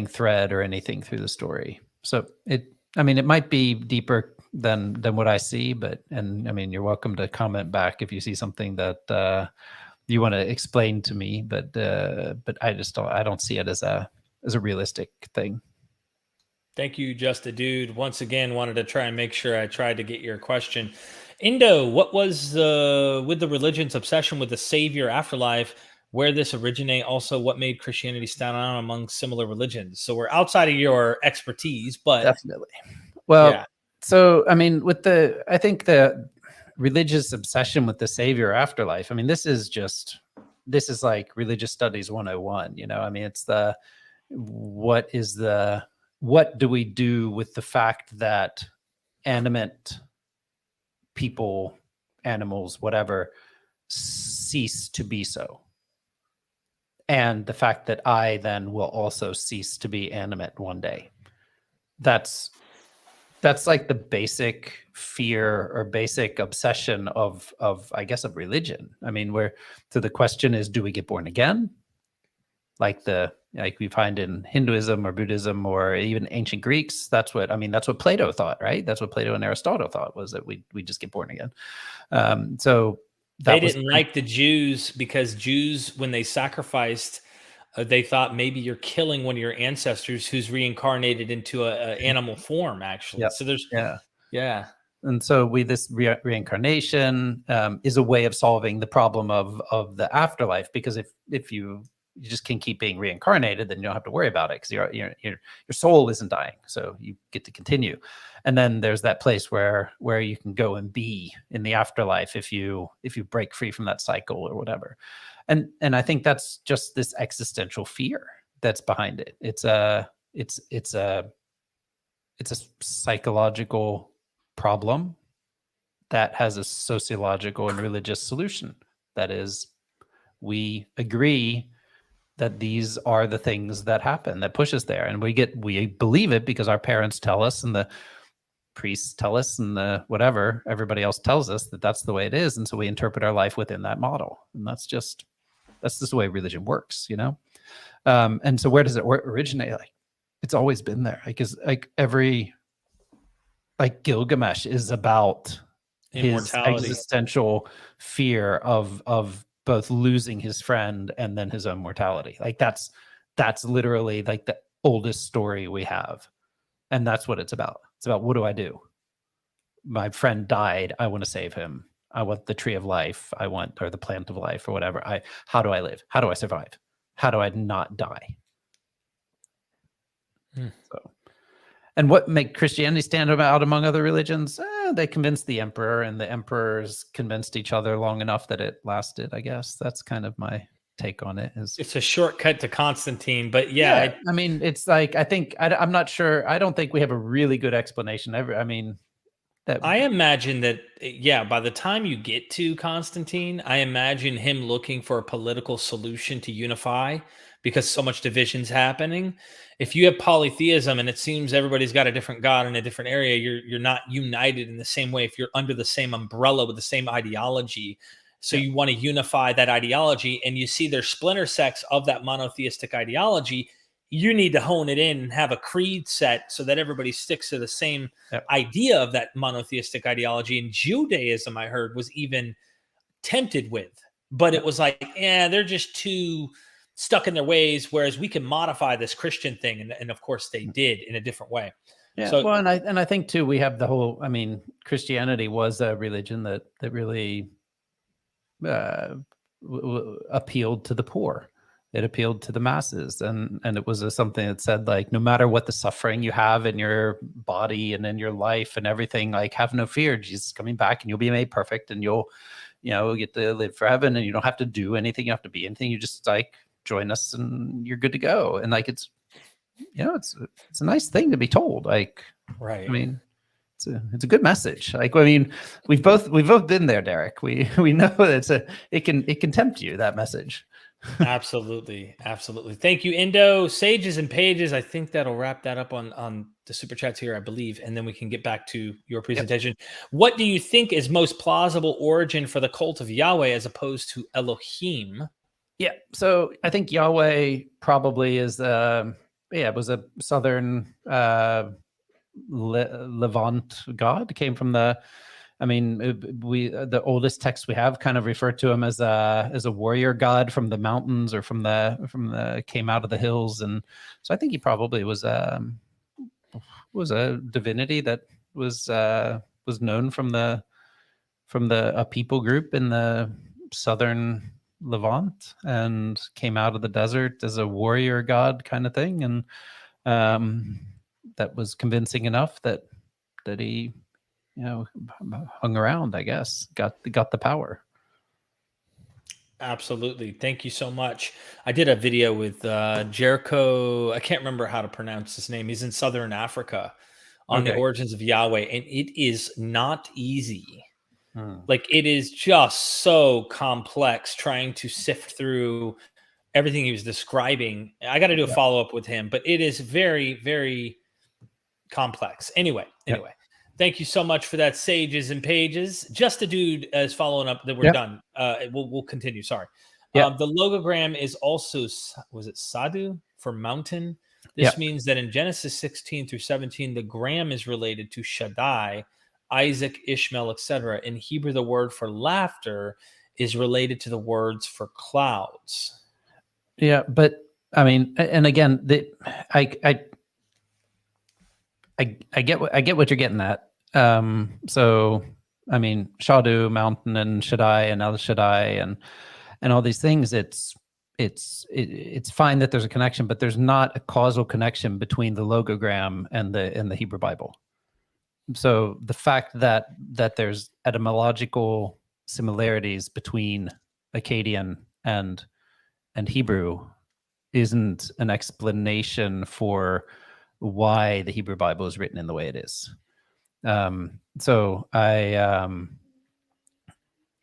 Speaker 2: thread or anything through the story. So it might be deeper than what I see, you're welcome to comment back if you see something that you want to explain to me, but I don't see it as a realistic thing.
Speaker 1: Thank you, Just a Dude. Once again, wanted to try and make sure I tried to get your question. Indo, what was with the religion's obsession with the savior afterlife, where this originate? Also, what made Christianity stand out among similar religions? So we're outside of your expertise, but
Speaker 2: definitely. Well,
Speaker 1: yeah.
Speaker 2: So I think the religious obsession with the savior afterlife, this is like religious studies 101. It's what do we do with the fact that animate people, animals, whatever, cease to be so. And the fact that I then will also cease to be animate one day. That's like the basic fear or basic obsession of I guess of religion. I mean, so the question is, do we get born again? Like we find in Hinduism or Buddhism or even ancient Greeks. That's what Plato thought, right? That's what Plato and Aristotle thought, was that we just get born again. So
Speaker 1: they didn't like the Jews, because Jews, when they sacrificed, they thought maybe you're killing one of your ancestors who's reincarnated into a animal form, actually. So there's yeah.
Speaker 2: And so this reincarnation is a way of solving the problem of the afterlife, because if you just can keep being reincarnated, then you don't have to worry about it, because your soul isn't dying, so you get to continue. And then there's that place where you can go and be in the afterlife if you break free from that cycle or whatever. And I think that's just this existential fear that's behind it. It's a psychological problem that has a sociological and religious solution. That is, we agree that these are the things that happen, that push us there, and we believe it because our parents tell us, and the priests tell us, and the whatever everybody else tells us, that that's the way it is, and so we interpret our life within that model. And that's just the way religion works, you know. And so where does it originate? Like, it's always been there, because Gilgamesh is about his existential fear of both losing his friend and then his own mortality. Like that's literally like the oldest story we have. And that's what it's about. It's about, what do I do? My friend died. I want to save him. I want the tree of life. Or the plant of life, or whatever. How do I live? How do I survive? How do I not die? So, and what make Christianity stand out among other religions? They convinced the emperor, and the emperors convinced each other long enough that it lasted, I guess. That's kind of my take on it.
Speaker 1: It's a shortcut to Constantine, but
Speaker 2: I mean, it's like, I think, I'm not sure. I don't think we have a really good explanation ever. I mean,
Speaker 1: I imagine that, by the time you get to Constantine, I imagine him looking for a political solution to unify, because so much division's happening. If you have polytheism and it seems everybody's got a different god in a different area, you're not united in the same way if you're under the same umbrella with the same ideology. So you want to unify that ideology, and you see there's splinter sects of that monotheistic ideology. You need to hone it in and have a creed set so that everybody sticks to the same idea of that monotheistic ideology. And Judaism, I heard, was even tempted with, but it was like, they're just too stuck in their ways, whereas we can modify this Christian thing. And of course they did, in a different way.
Speaker 2: Yeah. So, well, and I think too, we have the whole, I mean, Christianity was a religion that really appealed to the poor. It appealed to the masses, and it was something that said, like, no matter what the suffering you have in your body and in your life and everything, like, have no fear. Jesus is coming back, and you'll be made perfect, and you'll get to live for heaven, and you don't have to do anything. You have to be anything. You just like join us, and you're good to go. And like, it's a nice thing to be told. Like,
Speaker 1: right.
Speaker 2: I mean, it's a good message. Like, I mean, we've both been there, Derek. We know that it can tempt you, that message.
Speaker 1: Absolutely. Thank you, Indo. Sages and Pages. I think that'll wrap that up on the super chats here, I believe, and then we can get back to your presentation. Yep. What do you think is most plausible origin for the cult of Yahweh as opposed to Elohim?
Speaker 2: Yeah, so I think Yahweh probably is it was a southern Levant god. It came from the oldest text we have kind of refer to him as a warrior god from the mountains, or from the came out of the hills. And so I think he probably was a divinity that was known from a people group in the southern Levant, and came out of the desert as a warrior god kind of thing. And that was convincing enough that he hung around, I guess, got the power.
Speaker 1: Absolutely. Thank you so much. I did a video with Jericho. I can't remember how to pronounce his name. He's in Southern Africa, on the origins of Yahweh. And it is not easy. Like, it is just so complex trying to sift through everything he was describing. I got to do a follow-up with him, but it is very, very complex. Anyway, thank you so much for that, Sages and Pages. Just a dude is following up that we're done. We'll continue. Sorry. The logogram is also, was it Sadhu for mountain? This means that in Genesis 16 through 17, the gram is related to Shaddai, Isaac, Ishmael, etc. In Hebrew, the word for laughter is related to the words for clouds.
Speaker 2: Yeah, but I mean, and again, I get what you're getting at. So I mean, Shadu, mountain, and Shaddai, and El Shaddai, and all these things. It's fine that there's a connection, but there's not a causal connection between the logogram and the Hebrew Bible. So the fact that there's etymological similarities between Akkadian and Hebrew isn't an explanation for why the Hebrew Bible is written in the way it is. So I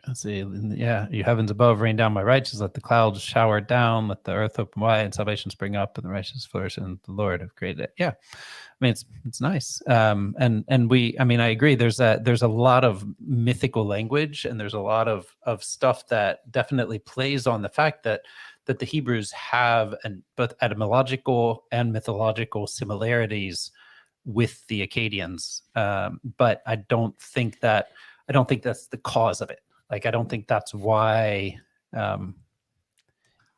Speaker 2: let's see. Yeah, you heavens above rain down my righteous. Let the clouds shower down. Let the earth open wide and salvation spring up, and the righteous flourish. And the Lord have created it. Yeah, I mean it's nice. And we, I mean, I agree. There's a lot of mythical language, and there's a lot of stuff that definitely plays on the fact that the Hebrews have both etymological and mythological similarities with the Akkadians. But I don't think that's the cause of it. Like, I don't think that's why.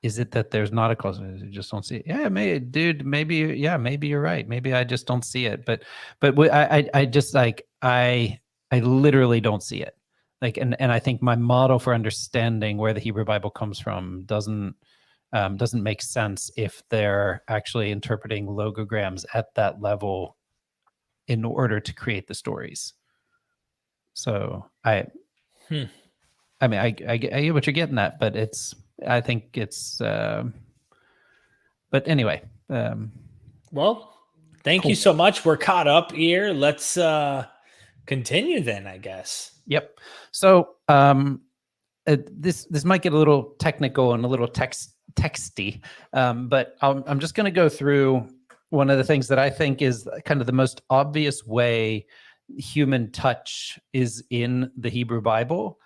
Speaker 2: Is it that there's not a cause? You just don't see it. Yeah, maybe you're right. Maybe I just don't see it. But I just like, I literally don't see it. Like, and I think my model for understanding where the Hebrew Bible comes from doesn't make sense if they're actually interpreting logograms at that level in order to create the stories. So I mean, I get what you're getting at, but I think it's, but anyway.
Speaker 1: Well, thank you so much. We're caught up here. Let's continue then, I guess.
Speaker 2: Yep. So this might get a little technical and a little texty, but I'm just going to go through one of the things that I think is kind of the most obvious way human touch is in the Hebrew Bible.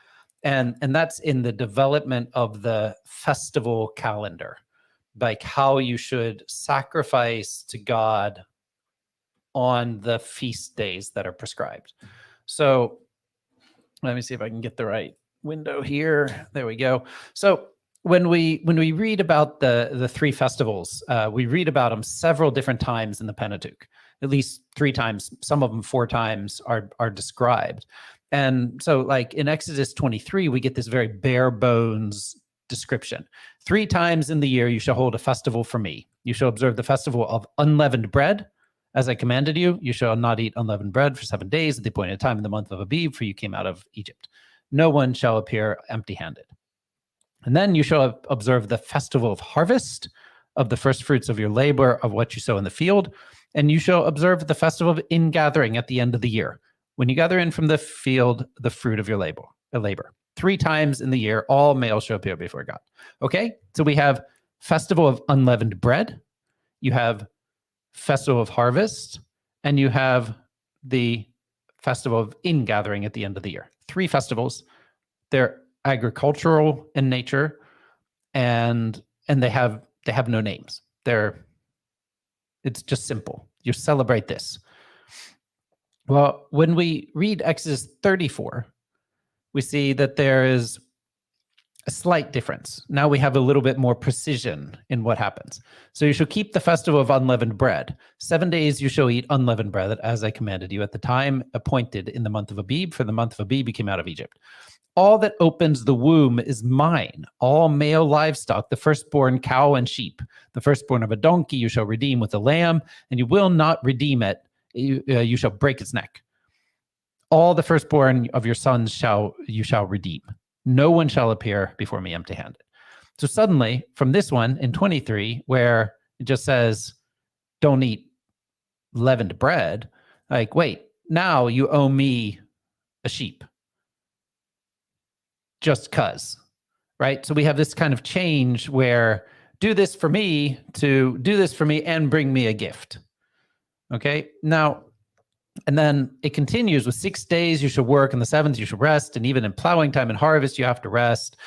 Speaker 2: And that's in the development of the festival calendar, like how you should sacrifice to God on the feast days that are prescribed. So let me see if I can get the right window here. There we go. So when we read about the three festivals, we read about them several different times in the Pentateuch. At least 3 times, some of them 4 times are described. And so, like in Exodus 23, we get this very bare bones description. 3 times in the year you shall hold a festival for me. You shall observe the festival of unleavened bread, as I commanded you. You shall not eat unleavened bread for 7 days at the appointed time in the month of Abib, for you came out of Egypt. No one shall appear empty-handed. And then you shall observe the festival of harvest, of the first fruits of your labor, of what you sow in the field. And you shall observe the festival of ingathering at the end of the year, when you gather in from the field the fruit of your labor. 3 times in the year, all males shall appear before God. Okay, so we have festival of unleavened bread, you have festival of harvest, and you have the festival of ingathering at the end of the year. 3 festivals. They're agricultural in nature, and they have no names. It's just simple. You celebrate this. Well, when we read Exodus 34, we see that there is a slight difference. Now we have a little bit more precision in what happens. So you shall keep the festival of unleavened bread. 7 days you shall eat unleavened bread, as I commanded you at the time appointed in the month of Abib. For the month of Abib you came out of Egypt. All that opens the womb is mine. All male livestock, the firstborn cow and sheep, the firstborn of a donkey you shall redeem with a lamb, and you will not redeem it. You shall break its neck. All the firstborn of your sons you shall redeem. No one shall appear before me empty-handed. So suddenly, from this one in 23, where it just says, don't eat leavened bread, like, wait, now you owe me a sheep. just cuz, right? So we have this kind of change where do this for me to do this for me and bring me a gift. Okay. Now, and then it continues with 6 days you shall work, and the seventh you shall rest, and even in plowing time and harvest you have to rest.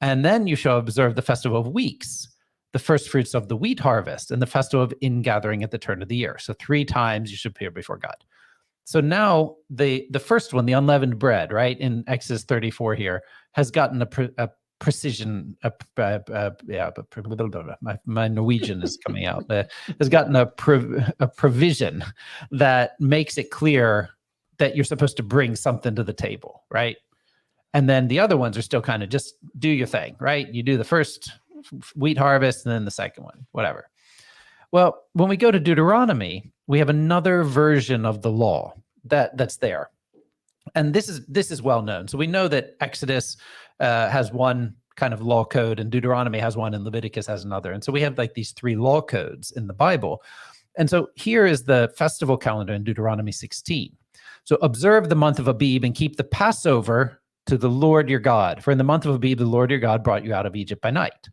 Speaker 2: And then you shall observe the festival of weeks, the first fruits of the wheat harvest, and the festival of ingathering at the turn of the year. So 3 times you should appear before God. So now the first one, the unleavened bread, right, in Exodus 34 here, has gotten a precision, my Norwegian is coming out, has gotten a provision that makes it clear that you're supposed to bring something to the table, right? And then the other ones are still kind of just do your thing, right? You do the first wheat harvest and then the second one, whatever. Well, when we go to Deuteronomy, we have another version of the law that's there. And this is well known. So we know that Exodus has one kind of law code, and Deuteronomy has one, and Leviticus has another. And so we have like these 3 law codes in the Bible. And so here is the festival calendar in Deuteronomy 16. So observe the month of Abib and keep the Passover to the Lord your God. For in the month of Abib, the Lord your God brought you out of Egypt by night.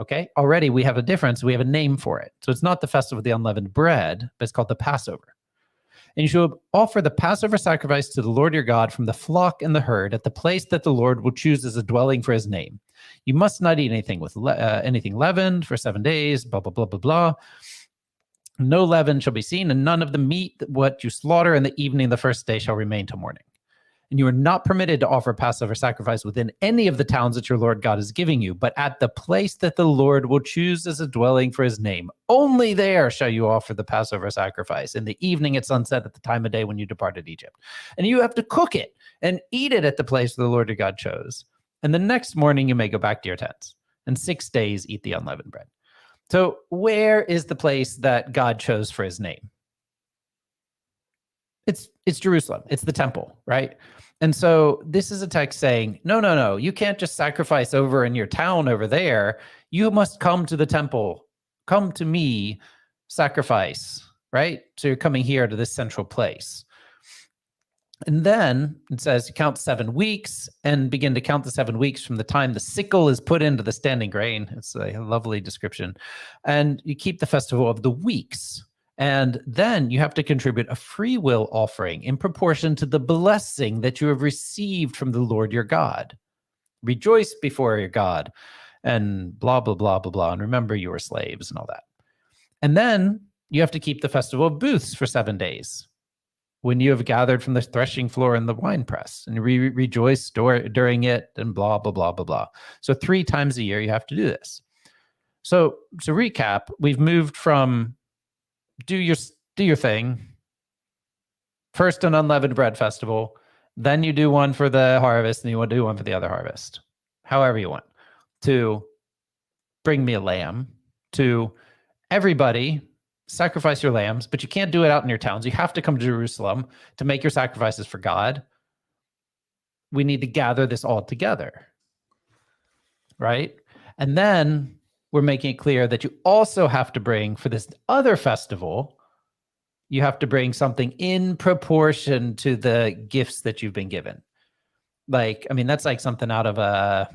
Speaker 2: Okay, already we have a difference. We have a name for it. So it's not the festival of the unleavened bread, but it's called the Passover. And you shall offer the Passover sacrifice to the Lord your God from the flock and the herd at the place that the Lord will choose as a dwelling for his name. You must not eat anything with anything leavened for 7 days, blah, blah, blah, blah, blah. No leaven shall be seen, and none of the meat what you slaughter in the evening the first day shall remain till morning. And you are not permitted to offer Passover sacrifice within any of the towns that your Lord God is giving you, but at the place that the Lord will choose as a dwelling for his name. Only there shall you offer the Passover sacrifice in the evening at sunset at the time of day when you departed Egypt. And you have to cook it and eat it at the place the Lord your God chose. And the next morning you may go back to your tents. And 6 days eat the unleavened bread. So where is the place that God chose for his name? It's Jerusalem. It's the temple, right? And so this is a text saying, no, you can't just sacrifice over in your town over there. You must come to the temple. Come to me, sacrifice, right? So you're coming here to this central place. And then it says, count 7 weeks and begin to count the 7 weeks from the time the sickle is put into the standing grain. It's a lovely description. And you keep the festival of the weeks. And then you have to contribute a free will offering in proportion to the blessing that you have received from the Lord your God. Rejoice before your God, and blah, blah, blah, blah, blah. And remember you were slaves and all that. And then you have to keep the festival of booths for 7 days, when you have gathered from the threshing floor and the winepress, and rejoice during it, and blah, blah, blah, blah, blah. So 3 times a year you have to do this. So to recap, we've moved from do your thing, first an unleavened bread festival, then you do one for the harvest, and you want to do one for the other harvest, however you want, to bring me a lamb, to everybody sacrifice your lambs, but you can't do it out in your towns. You have to come to Jerusalem to make your sacrifices for God. We need to gather this all together, right? And then we're making it clear that you also have to bring, for this other festival, you have to bring something in proportion to the gifts that you've been given. Like, I mean, that's like something out of a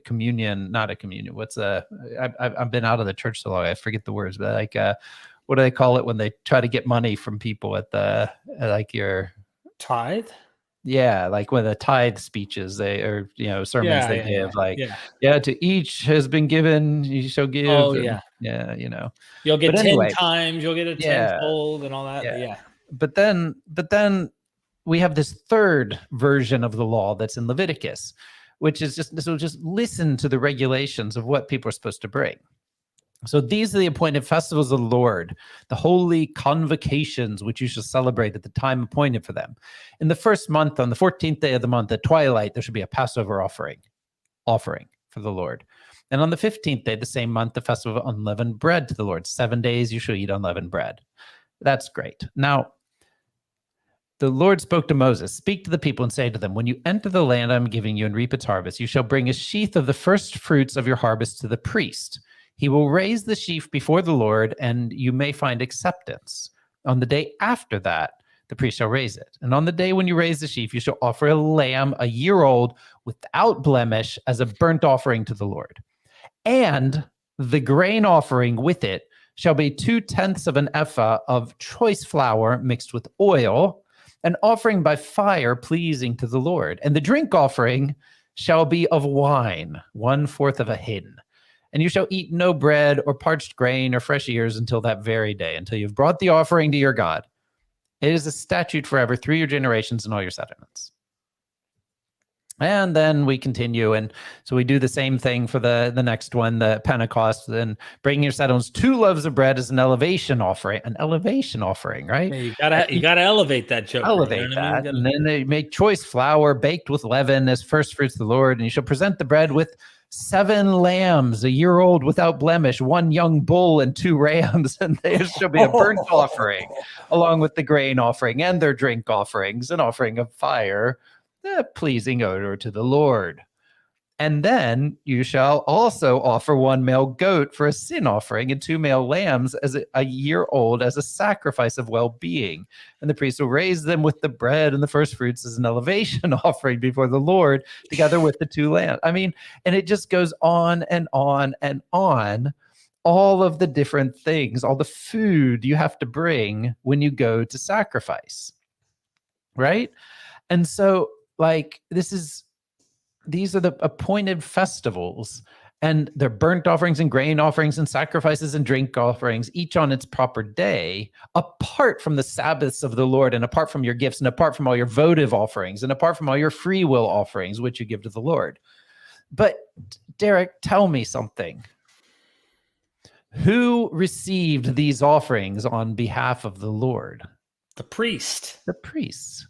Speaker 2: communion, not a communion. I've been out of the church so long, I forget the words, but like, what do they call it when they try to get money from people at like your
Speaker 1: tithe?
Speaker 2: Yeah, like when the tithe speeches, sermons they give, to each has been given, you shall give.
Speaker 1: Oh,
Speaker 2: and,
Speaker 1: yeah.
Speaker 2: You'll
Speaker 1: get 10 times, you'll get a tenfold and all that.
Speaker 2: Yeah. But then we have this third version of the law that's in Leviticus, which is just listen to the regulations of what people are supposed to bring. So these are the appointed festivals of the Lord, the holy convocations which you shall celebrate at the time appointed for them. In the first month, on the 14th day of the month at twilight, there should be a Passover offering for the Lord. And on the 15th day, the same month, the festival of unleavened bread to the Lord. 7 days you shall eat unleavened bread. That's great. Now, the Lord spoke to Moses, speak to the people and say to them, when you enter the land I'm giving you and reap its harvest, you shall bring a sheaf of the first fruits of your harvest to the priest. He will raise the sheaf before the Lord, and you may find acceptance. On the day after that, the priest shall raise it. And on the day when you raise the sheaf, you shall offer a lamb a year old without blemish as a burnt offering to the Lord. And the grain offering with it shall be 2/10 of an ephah of choice flour mixed with oil, an offering by fire pleasing to the Lord. And the drink offering shall be of wine, 1/4 of a hin. And you shall eat no bread or parched grain or fresh ears until that very day, until you've brought the offering to your God. It is a statute forever through your generations and all your settlements. And then we continue. And so we do the same thing for the next one, the Pentecost. Then bring your settlements 2 loaves of bread as an elevation offering, right?
Speaker 1: Yeah, you gotta elevate that joke.
Speaker 2: Elevate that. And then they make choice flour baked with leaven as first fruits of the Lord. And you shall present the bread with 7 lambs, a year old without blemish, 1 young bull and 2 rams. And there shall be a burnt offering along with the grain offering and their drink offerings, an offering of fire, a pleasing odor to the Lord. And then you shall also offer 1 male goat for a sin offering and 2 male lambs as a year old as a sacrifice of well-being. And the priest will raise them with the bread and the first fruits as an elevation offering before the Lord, together with the 2 lambs. I mean, and it just goes on and on and on. All of the different things, all the food you have to bring when you go to sacrifice, right? And so, like, these are the appointed festivals, and they're burnt offerings and grain offerings and sacrifices and drink offerings, each on its proper day, apart from the Sabbaths of the Lord and apart from your gifts and apart from all your votive offerings and apart from all your free will offerings, which you give to the Lord. But Derek, tell me something. Who received these offerings on behalf of the Lord?
Speaker 1: The priest.
Speaker 2: The priests.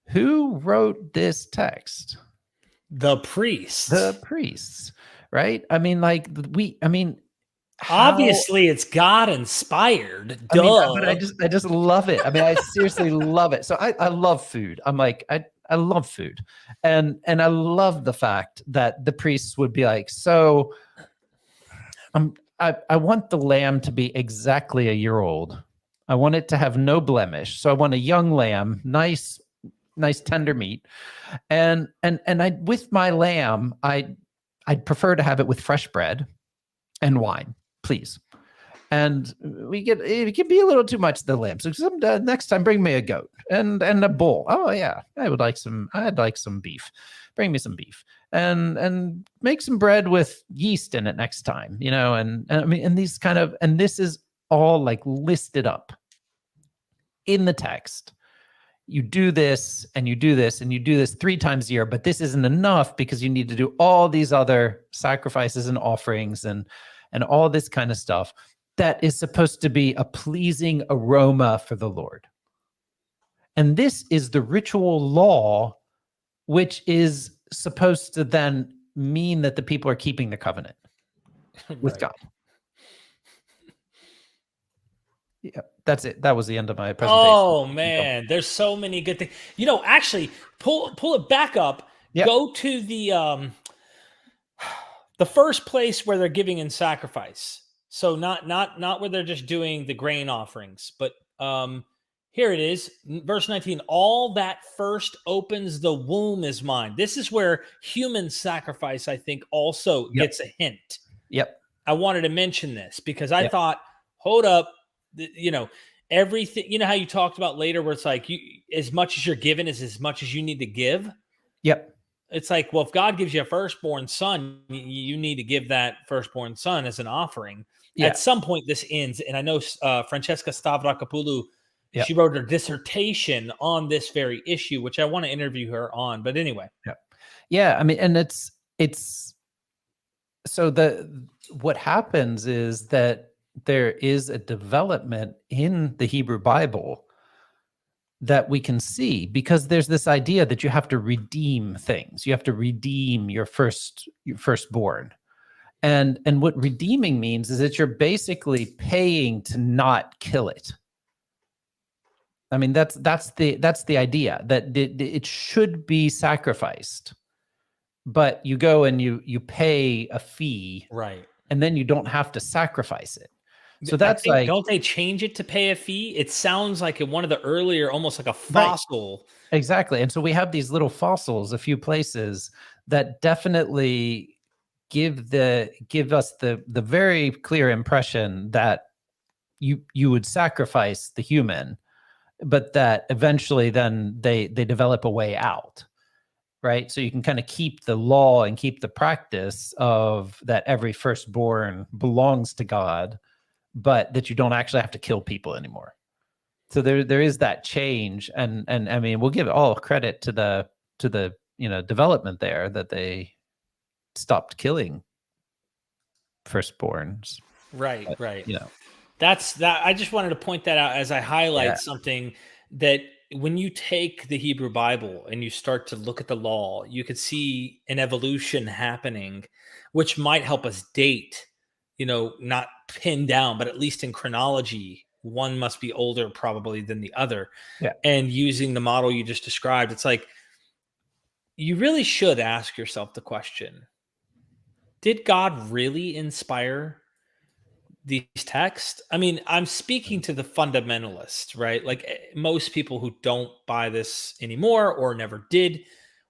Speaker 2: Who wrote this text?
Speaker 1: The priests.
Speaker 2: The priests, right? I mean,
Speaker 1: obviously it's God inspired. Duh.
Speaker 2: But I just love it. I mean, I seriously love it. So I love food. I'm like, I love food. And I love the fact that the priests would be like, so I want the lamb to be exactly a year old. I want it to have no blemish. So I want a young lamb, nice tender meat, and I with my lamb, I'd prefer to have it with fresh bread and wine, please. And it can be a little too much, the lamb. So next time, bring me a goat and a bull. Oh yeah, I'd like some beef. Bring me some beef and make some bread with yeast in it next time. And I mean, and this is all like listed up in the text. You do this and you do this and you do this 3 times a year, but this isn't enough because you need to do all these other sacrifices and offerings and all this kind of stuff that is supposed to be a pleasing aroma for the Lord. And this is the ritual law, which is supposed to then mean that the people are keeping the covenant with God. Yeah, that's it. That was the end of my presentation.
Speaker 1: Oh man, there's so many good things. Actually, pull it back up. Yep. Go to the first place where they're giving in sacrifice. So not where they're just doing the grain offerings, but here it is, verse 19. All that first opens the womb is mine. This is where human sacrifice, I think, also gets a hint.
Speaker 2: Yep.
Speaker 1: I wanted to mention this because I thought, hold up. Everything, how you talked about later where it's like as much as you're given is as much as you need to give.
Speaker 2: Yep.
Speaker 1: It's like, well, if God gives you a firstborn son, you need to give that firstborn son as an offering. Yeah. At some point this ends. And I know Francesca Stavrakopoulou, she wrote her dissertation on this very issue, which I want to interview her on. But anyway.
Speaker 2: Yeah. I mean, and it's so what happens is that there is a development in the Hebrew Bible that we can see because there's this idea that you have to redeem things. You have to redeem your firstborn. And what redeeming means is that you're basically paying to not kill it. I mean, that's the idea that it should be sacrificed, but you go and you pay a fee,
Speaker 1: right?
Speaker 2: And then you don't have to sacrifice it. So
Speaker 1: I
Speaker 2: that's
Speaker 1: think,
Speaker 2: like,
Speaker 1: don't they change it to pay a fee? It sounds like in one of the earlier, almost like a
Speaker 2: right,
Speaker 1: fossil.
Speaker 2: exactly. And so we have these little fossils, a few places that definitely give us the very clear impression that you would sacrifice the human, but that eventually then they develop a way out, right? So you can kind of keep the law and keep the practice of that every firstborn belongs to God, but that you don't actually have to kill people anymore. So there is that change, and I mean, we'll give all credit to the development there, that they stopped killing firstborns.
Speaker 1: Right,
Speaker 2: But,
Speaker 1: right.
Speaker 2: you know,
Speaker 1: That's that. I just wanted to point that out as I highlight
Speaker 2: yeah,
Speaker 1: something that when you take the Hebrew Bible and you start to look at the law, you could see an evolution happening, which might help us date, not pin down, but at least in chronology, one must be older probably than the other.
Speaker 2: yeah,
Speaker 1: And using the model you just described, it's like you really should ask yourself the question: did God really inspire these texts? I mean, I'm speaking to the fundamentalist, right? Like most people who don't buy this anymore or never did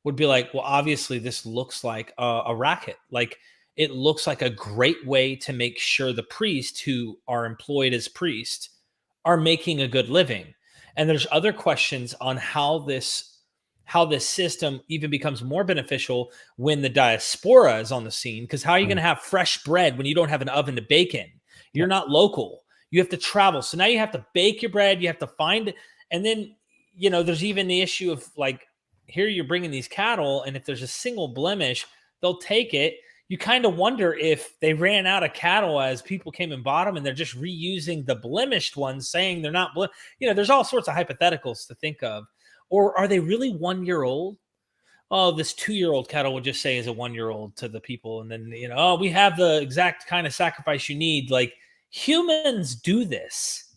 Speaker 1: would be like, well, obviously this looks like a racket. Like it looks like a great way to make sure the priests who are employed as priests are making a good living. And there's other questions on how this system even becomes more beneficial when the diaspora is on the scene, because how are you going
Speaker 2: mm,
Speaker 1: to have fresh bread when you don't have an oven to bake in?
Speaker 2: yeah,
Speaker 1: You're not local. You have to travel. So now you have to bake your bread. You have to find it. And then, there's even the issue of like, here you're bringing these cattle, and if there's a single blemish, they'll take it. You kind of wonder if they ran out of cattle as people came and bought them, and they're just reusing the blemished ones, saying they're not. There's all sorts of hypotheticals to think of. Or are they really 1 year old? Oh, this 2 year old cattle would just say is a 1 year old to the people. And then, oh, we have the exact kind of sacrifice you need. Like humans do this.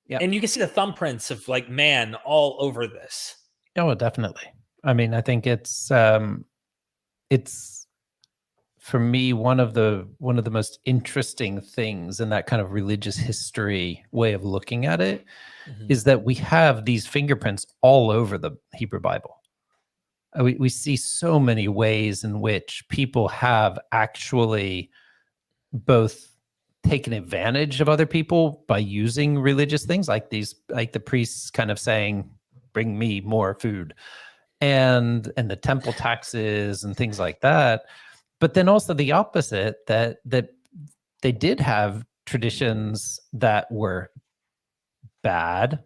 Speaker 2: yeah.
Speaker 1: And you can see the thumbprints of like man all over this.
Speaker 2: Oh, definitely. I mean, I think it's for me one of the most interesting things in that kind of religious history way of looking at it
Speaker 1: Mhm.
Speaker 2: is that we have these fingerprints all over the Hebrew Bible. We see so many ways in which people have actually both taken advantage of other people by using religious things like the priests kind of saying, bring me more food, and the temple taxes and things like that. But then also the opposite, that they did have traditions that were bad,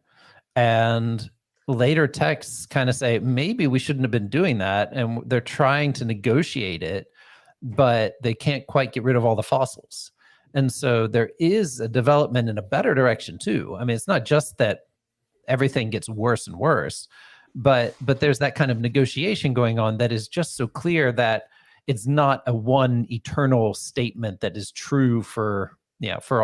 Speaker 2: and later texts kind of say maybe we shouldn't have been doing that, and they're trying to negotiate it, but they can't quite get rid of all the fossils. And so there is a development in a better direction too. I mean, it's not just that everything gets worse and worse, but there's that kind of negotiation going on that is just so clear that it's not a one eternal statement that is true for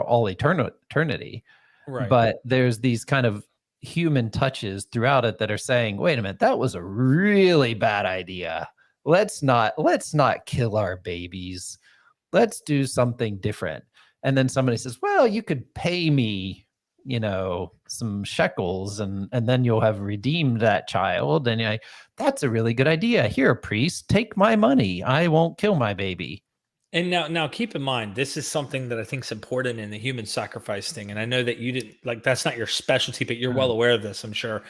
Speaker 2: all eternity,
Speaker 1: Right.
Speaker 2: but there's these kind of human touches throughout it that are saying, wait a minute, that was a really bad idea. Let's not kill our babies. Let's do something different. And then somebody says, well, you could pay me, some shekels, and then you'll have redeemed that child. And that's a really good idea. Here, priest, take my money. I won't kill my baby.
Speaker 1: And now keep in mind, this is something that I think is important in the human sacrifice thing. And I know that you didn't like, that's not your specialty, but you're well
Speaker 2: Mm,
Speaker 1: aware of this, I'm sure.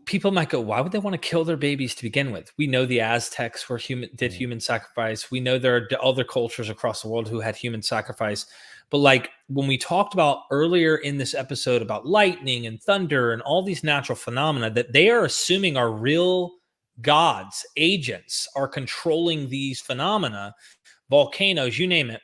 Speaker 1: People might go, why would they want to kill their babies to begin with? We know the Aztecs did
Speaker 2: mm,
Speaker 1: human sacrifice. We know there are other cultures across the world who had human sacrifice. But like when we talked about earlier in this episode about lightning and thunder and all these natural phenomena that they are assuming are real gods, agents are controlling these phenomena, volcanoes, you name it.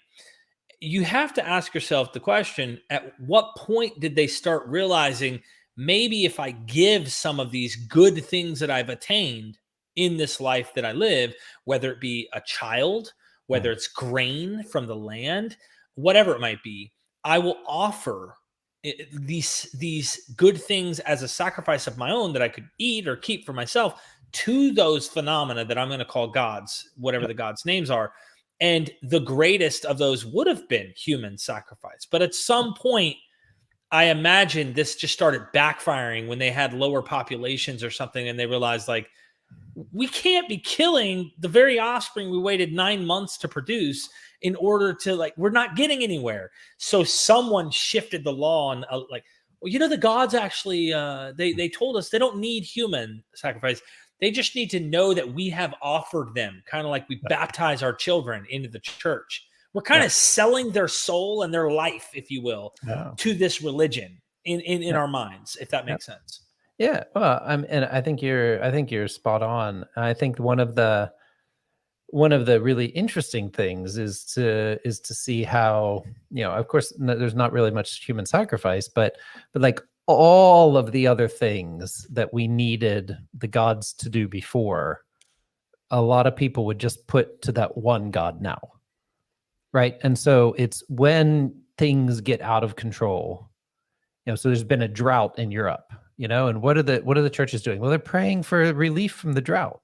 Speaker 1: You have to ask yourself the question, at what point did they start realizing maybe if I give some of these good things that I've attained in this life that I live, whether it be a child, whether
Speaker 2: mm.
Speaker 1: it's grain from the land, whatever it might be, I will offer these good things as a sacrifice of my own that I could eat or keep for myself to those phenomena that I'm going to call gods, whatever
Speaker 2: Yep.
Speaker 1: the gods' names are. And the greatest of those would have been human sacrifice. But at some point, I imagine this just started backfiring when they had lower populations or something, and they realized, like, we can't be killing the very offspring we waited 9 months to produce in order to, like, we're not getting anywhere. So someone shifted the law and like, well, you know, the gods actually, they told us they don't need human sacrifice. They just need to know that we have offered them, kind of like we baptize our children into the church. We're kind of selling their soul and their life, if you will, to this religion in our minds, if that makes sense.
Speaker 2: Yeah, well, and I think you're spot on. I think one of the really interesting things is to see how, you know, of course, there's not really much human sacrifice, but like all of the other things that we needed the gods to do before, a lot of people would just put to that one god now, right? And so it's when things get out of control, you know, so there's been a drought in Europe, you know, and what are the churches doing? Well, they're praying for relief from the drought.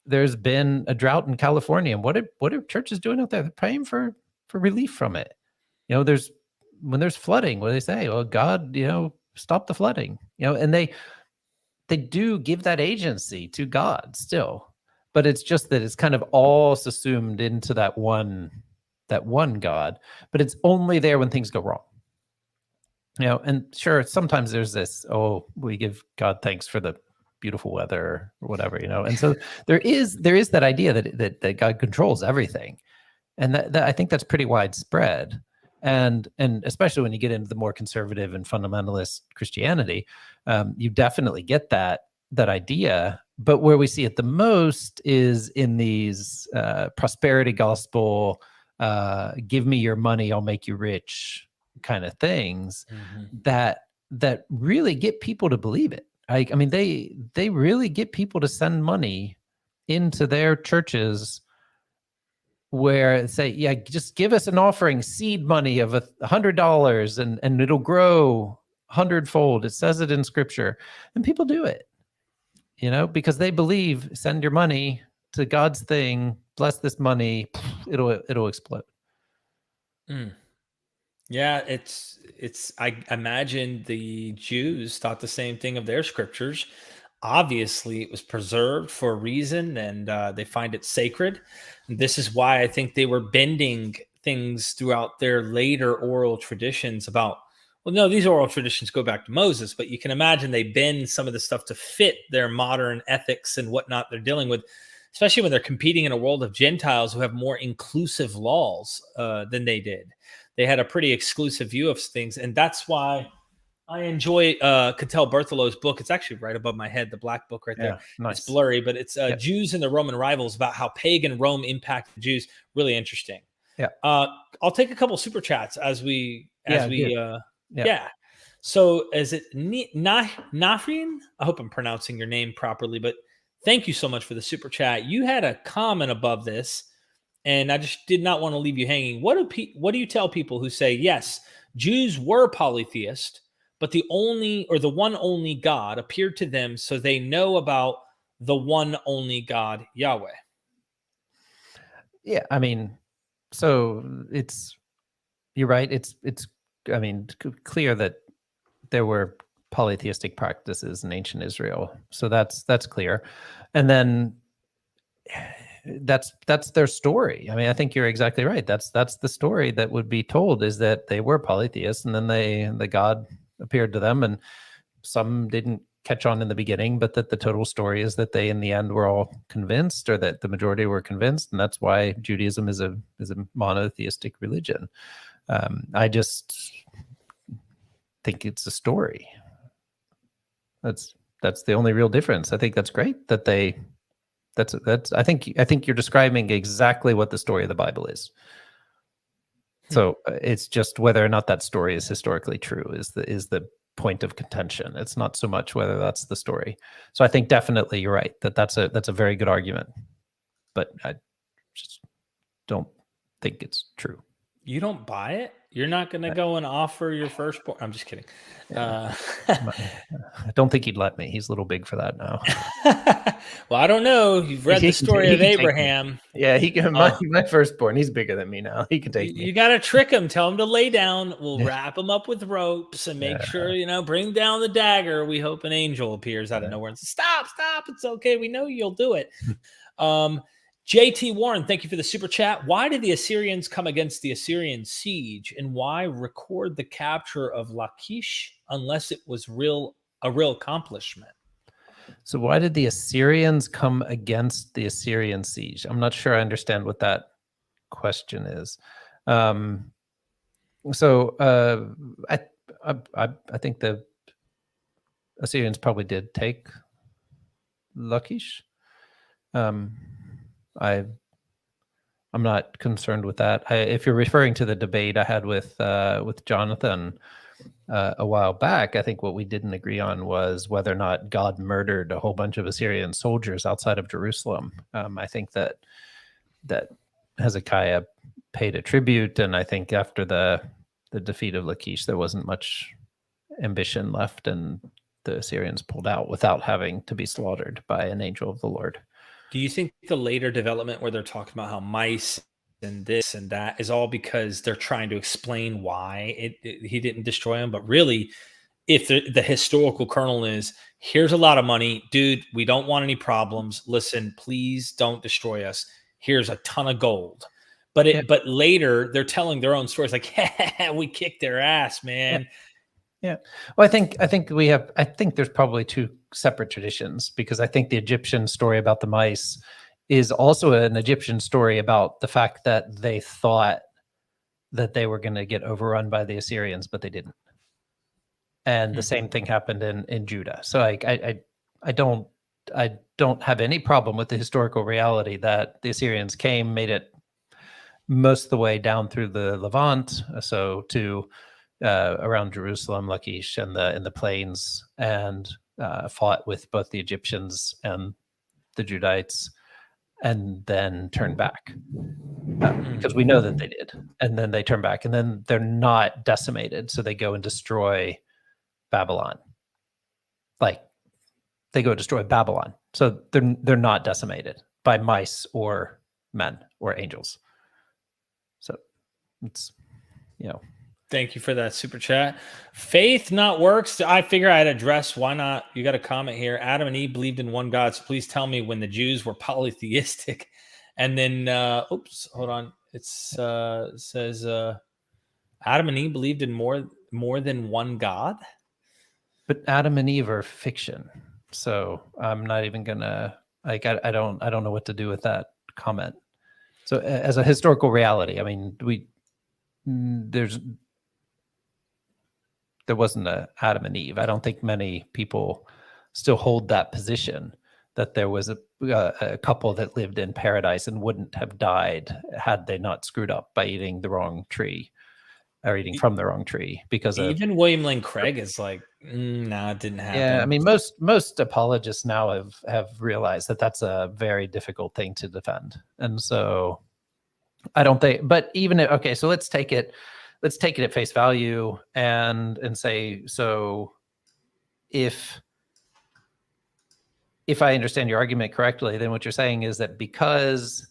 Speaker 2: There's been a drought in California, and what are churches doing out there? They're praying for relief from it. You know, when there's flooding, what do they say? Well, God, you know, stop the flooding. You know, and they do give that agency to God still, but it's just that it's kind of all subsumed into that one God. But it's only there when things go wrong. You know, and sure, sometimes there's this, oh, we give God thanks for the beautiful weather or whatever, you know. And so there is that idea that God controls everything. And that I think that's pretty widespread. And especially when you get into the more conservative and fundamentalist Christianity, you definitely get that idea. But where we see it the most is in these prosperity gospel, give me your money, I'll make you rich kind of things, that really get people to believe it. I mean, they really get people to send money into their churches where say, yeah, just give us an offering, seed money of $100 and it'll grow 100-fold. It says it in scripture, and people do it, you know, because they believe, send your money to God's thing, bless this money, it'll explode.
Speaker 1: Yeah, it's I imagine the Jews thought the same thing of their scriptures. Obviously, it was preserved for a reason, and they find it sacred. And this is why I think they were bending things throughout their later oral traditions about, well, no, these oral traditions go back to Moses, but you can imagine they bend some of the stuff to fit their modern ethics and whatnot they're dealing with, especially when they're competing in a world of Gentiles who have more inclusive laws than they did. They had a pretty exclusive view of things. And that's why I enjoy Cattell Berthelot's book. It's actually right above my head, the black book right there. Nice. It's blurry, but it's Jews and the Roman Rivals, about how pagan Rome impacted Jews. Really interesting.
Speaker 2: Yeah.
Speaker 1: I'll take a couple super chats as we. So is it Nafrin? I hope I'm pronouncing your name properly, but thank you so much for the super chat. You had a comment above this, and I just did not want to leave you hanging. What do you tell people who say, yes, Jews were polytheist, but the one only God appeared to them, so they know about the one only God, Yahweh?
Speaker 2: Yeah, I mean, so you're right. It's I mean, clear that there were polytheistic practices in ancient Israel. So that's clear. And then that's their story. I mean, I think you're exactly right. That's the story that would be told, is that they were polytheists, and then the God appeared to them, and some didn't catch on in the beginning, but that the total story is that they in the end were all convinced, or that the majority were convinced, and that's why Judaism is a monotheistic religion. I just think it's a story. That's the only real difference. I think that's great that they. I think you're describing exactly what the story of the Bible is. So it's just whether or not that story is historically true is the point of contention. It's not so much whether that's the story. So I think definitely you're right that's a very good argument, but I just don't think it's true.
Speaker 1: You don't buy it? You're not going to go and offer your firstborn? I'm just kidding.
Speaker 2: Yeah. I don't think he'd let me. He's a little big for that now.
Speaker 1: Well, I don't know. You've read the story of
Speaker 2: He can take me.
Speaker 1: Abraham.
Speaker 2: Yeah, he can. My firstborn, he's bigger than me now. He can take me.
Speaker 1: You got to trick him. Tell him to lay down. We'll wrap him up with ropes and make sure, bring down the dagger. We hope an angel appears out of nowhere and says, stop. It's okay. We know you'll do it. JT Warren, thank you for the super chat. Why did the Assyrians come against the Assyrian siege, and why record the capture of Lachish unless it was a real accomplishment?
Speaker 2: So why did the Assyrians come against the Assyrian siege? I'm not sure I understand what that question is. I think the Assyrians probably did take Lachish. I'm not concerned with that. If you're referring to the debate I had with Jonathan a while back, I think what we didn't agree on was whether or not God murdered a whole bunch of Assyrian soldiers outside of Jerusalem. I think that Hezekiah paid a tribute, and I think after the defeat of Lachish, there wasn't much ambition left, and the Assyrians pulled out without having to be slaughtered by an angel of the Lord.
Speaker 1: Do you think the later development where they're talking about how mice and this and that is all because they're trying to explain why he didn't destroy them? But really, if the historical kernel is, here's a lot of money, dude, we don't want any problems. Listen, please don't destroy us. Here's a ton of gold. But later they're telling their own stories like, yeah, we kicked their ass, man.
Speaker 2: Yeah. Well, I think there's probably two separate traditions, because I think the Egyptian story about the mice is also an Egyptian story about the fact that they thought that they were going to get overrun by the Assyrians, but they didn't. And the same thing happened in Judah. So I don't have any problem with the historical reality that the Assyrians came, made it most of the way down through the Levant, so to around Jerusalem, Lachish, and the plains, and fought with both the Egyptians and the Judites, and then turned back, because we know that they did. And then they turn back, and then they're not decimated, so they go and destroy Babylon. Like, they go destroy Babylon, so they're not decimated by mice or men or angels. So it's,
Speaker 1: Thank you for that super chat. Faith not works. I figure I'd address why not. You got a comment here. Adam and Eve believed in one God. So please tell me when the Jews were polytheistic. And then, hold on. It says Adam and Eve believed in more than one God.
Speaker 2: But Adam and Eve are fiction. So I'm not even gonna I don't know what to do with that comment. So as a historical reality, I mean, there wasn't a Adam and Eve. I don't think many people still hold that position, that there was a couple that lived in paradise and wouldn't have died had they not screwed up by eating the wrong tree, or eating from the wrong tree. Because
Speaker 1: even William Lane Craig is like, no, it didn't happen.
Speaker 2: Yeah, I mean, most apologists now have realized that that's a very difficult thing to defend, and so I don't think. But even okay, so let's take it at face value and say, so if I understand your argument correctly, then what you're saying is that because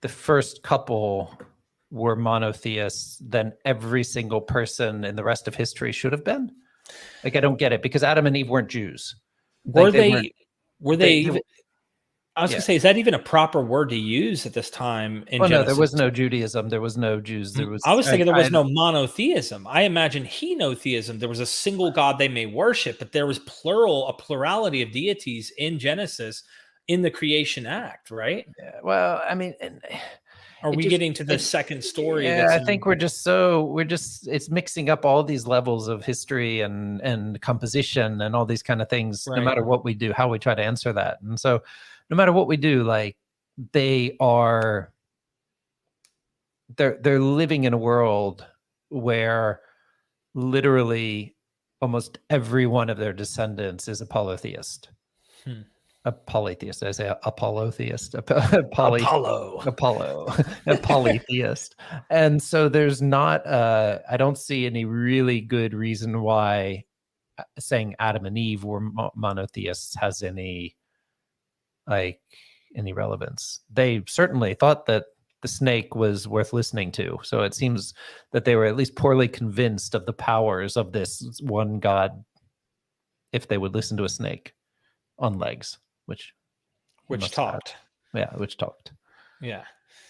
Speaker 2: the first couple were monotheists, then every single person in the rest of history should have been? Like, I don't get it, because Adam and Eve weren't Jews.
Speaker 1: Were they I was going to say, is that even a proper word to use at this time in Genesis?
Speaker 2: No, there was no Judaism. There was no Jews.
Speaker 1: I was thinking there was no monotheism. I imagine henotheism. There was a single God they may worship, but there was a plurality of deities in Genesis in the creation act, right?
Speaker 2: Yeah, well, I mean...
Speaker 1: Are we getting to the second story?
Speaker 2: Yeah, I think it's mixing up all these levels of history and composition and all these kind of things, right? No matter what we do, how we try to answer that. And so no matter what we do, like, they're living in a world where literally almost every one of their descendants is a polytheist. A polytheist. I say a polytheist. A
Speaker 1: Apollo.
Speaker 2: a polytheist. And so there's not. I don't see any really good reason why saying Adam and Eve were monotheists has any relevance. They certainly thought that the snake was worth listening to. So it seems that they were at least poorly convinced of the powers of this one God if they would listen to a snake on legs, which
Speaker 1: talked.
Speaker 2: Yeah, which talked.
Speaker 1: Yeah.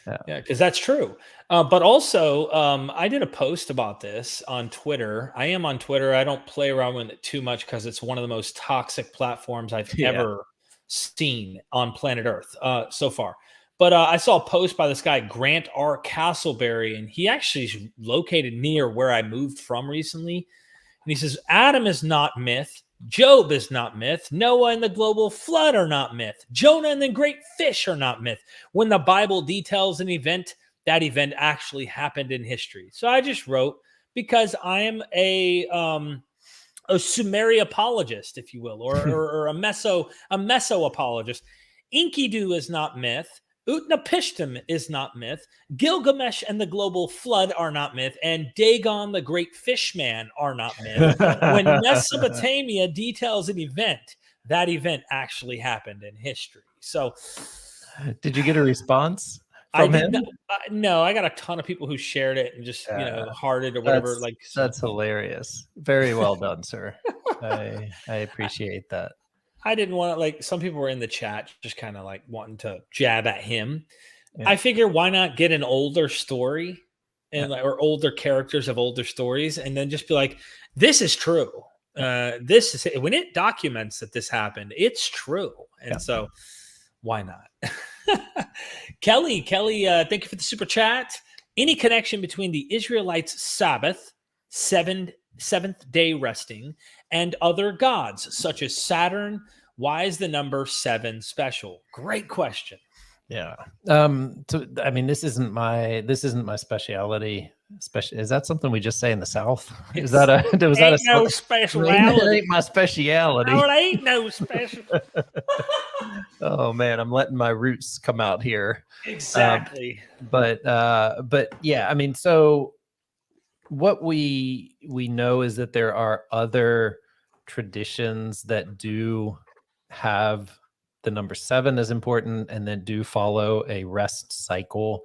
Speaker 2: Yeah.
Speaker 1: Yeah, because that's true. But also, I did a post about this on Twitter. I am on Twitter. I don't play around with it too much because it's one of the most toxic platforms I've ever seen on planet Earth so far. But I saw a post by this guy, Grant R. Castleberry, and he actually is located near where I moved from recently. And he says, Adam is not myth. Job is not myth. Noah and the global flood are not myth. Jonah and the great fish are not myth. When the Bible details an event, that event actually happened in history. So I just wrote, because I am a Sumeri apologist, if you will, or a Meso apologist. Enkidu is not myth. Utnapishtim is not myth. Gilgamesh and the global flood are not myth. And Dagon, the great fishman, are not myth. When Mesopotamia details an event, that event actually happened in history. So,
Speaker 2: did you get a response from him?
Speaker 1: No, I got a ton of people who shared it and just hearted or whatever.
Speaker 2: That's hilarious. Very well done, sir. I appreciate that.
Speaker 1: I didn't want to, some people were in the chat just kind of wanting to jab at him. Yeah. I figure why not get an older story and or older characters of older stories and then just be like, this is true. This is when it documents that this happened, it's true. And so why not? Kelly, thank you for the super chat. Any connection between the Israelites' Sabbath, seventh day resting, and other gods such as Saturn? Why is the number 7 special? Great question.
Speaker 2: Yeah. This isn't my speciality. Is that something we just say in the South? Is that
Speaker 1: no speciality?
Speaker 2: It ain't my speciality.
Speaker 1: No, it ain't no special.
Speaker 2: Oh man, I'm letting my roots come out here.
Speaker 1: Exactly.
Speaker 2: But yeah, so what we know is that there are other traditions that do have the number 7 as important and then do follow a rest cycle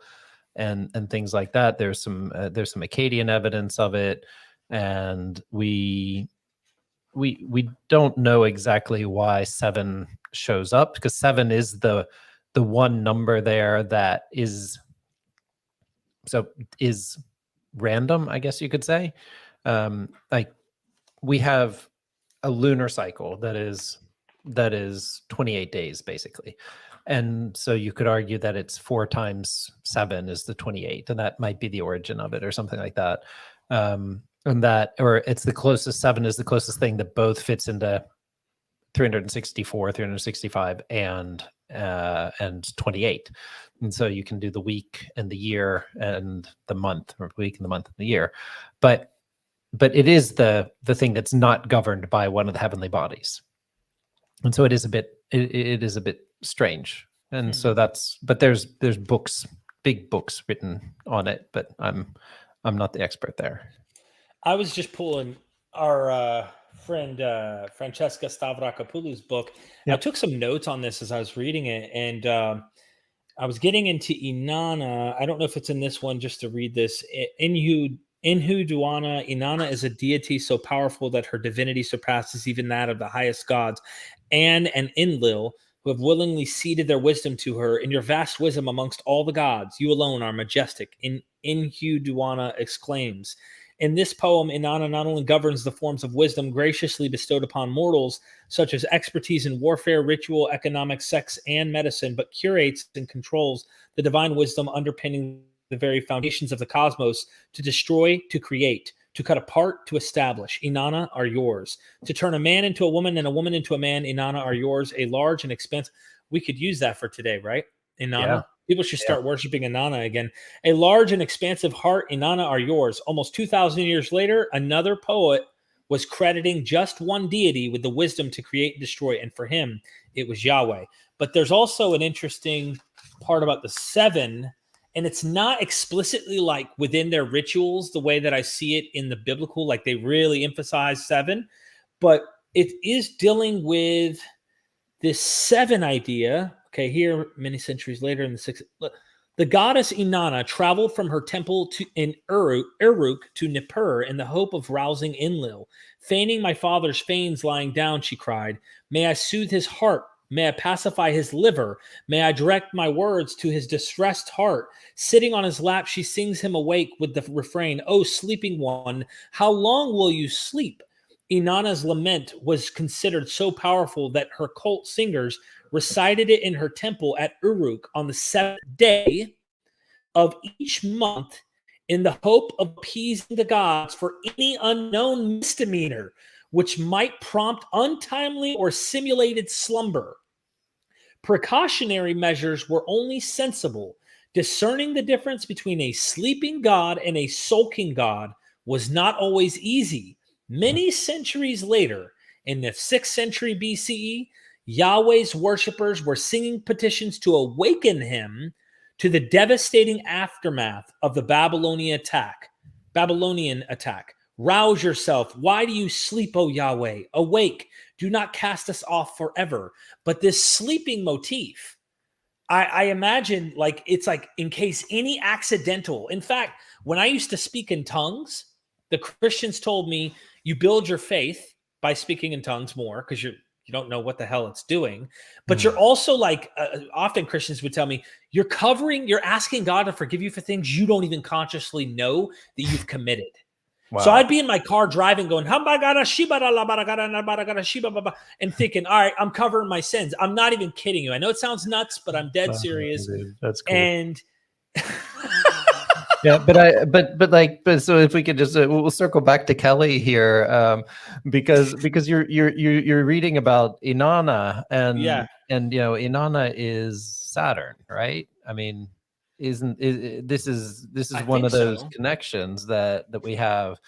Speaker 2: and things like that. There's some Akkadian evidence of it, and we don't know exactly why 7 shows up, because 7 is the one number there that is random, I guess you could say. We have a lunar cycle that is 28 days basically, and so you could argue that it's 4 times 7 is the 28, and that might be the origin of it or something like that. And that, or it's the closest, 7 is the closest thing that both fits into 364, 365, and 28. And so you can do the week and the year and the month, or week and the month and the year. But it is the thing that's not governed by one of the heavenly bodies. And so it is a bit strange. And so but there's books, big books written on it, but I'm not the expert there.
Speaker 1: I was just pulling our friend Francesca Stavrakopoulou's book. Yep. I took some notes on this as I was reading it, and I was getting into Inanna. I don't know if it's in this one, just to read this. Inhu Duana, Inanna is a deity so powerful that her divinity surpasses even that of the highest gods. An and Enlil, who have willingly ceded their wisdom to her. In your vast wisdom amongst all the gods, you alone are majestic. Inhu Duana exclaims. In this poem, Inanna not only governs the forms of wisdom graciously bestowed upon mortals, such as expertise in warfare, ritual, economics, sex, and medicine, but curates and controls the divine wisdom underpinning the very foundations of the cosmos, to destroy, to create, to cut apart, to establish. Inanna are yours. To turn a man into a woman and a woman into a man, Inanna are yours. A large and expansive. We could use that for today, right? Inanna. Yeah. People should start worshiping Inanna again. A large and expansive heart, Inanna are yours. Almost 2,000 years later, another poet was crediting just one deity with the wisdom to create and destroy, and for him, it was Yahweh. But there's also an interesting part about the seven, and it's not explicitly like within their rituals the way that I see it in the biblical, like they really emphasize seven, but it is dealing with this seven idea. Okay, here, many centuries later in the sixth, the goddess Inanna traveled from her temple in Uruk to Nippur in the hope of rousing Enlil. Feigning my father's fanes lying down, she cried, may I soothe his heart, may I pacify his liver, may I direct my words to his distressed heart. Sitting on his lap, she sings him awake with the refrain, O sleeping one, how long will you sleep? Inanna's lament was considered so powerful that her cult singers recited it in her temple at Uruk on the 7th day of each month in the hope of appeasing the gods for any unknown misdemeanor which might prompt untimely or simulated slumber. Precautionary measures were only sensible. Discerning the difference between a sleeping god and a sulking god was not always easy. Many centuries later, in the 6th century BCE, Yahweh's worshippers were singing petitions to awaken him to the devastating aftermath of the Babylonian attack. Rouse yourself. Why do you sleep, O Yahweh? Awake. Do not cast us off forever. But this sleeping motif, I imagine like it's like in case any accidental. In fact, when I used to speak in tongues, the Christians told me you build your faith by speaking in tongues more because you don't know what the hell it's doing. But you're also like, often Christians would tell me, you're asking God to forgive you for things you don't even consciously know that you've committed. Wow. So I'd be in my car driving going, and thinking, all right, I'm covering my sins. I'm not even kidding you. I know it sounds nuts, but I'm dead serious.
Speaker 2: Dude, that's cool.
Speaker 1: And
Speaker 2: yeah, but so if we could just we'll circle back to Kelly here, because you're reading about Inanna and Inanna is Saturn, right? I mean, this is one of those connections that we have,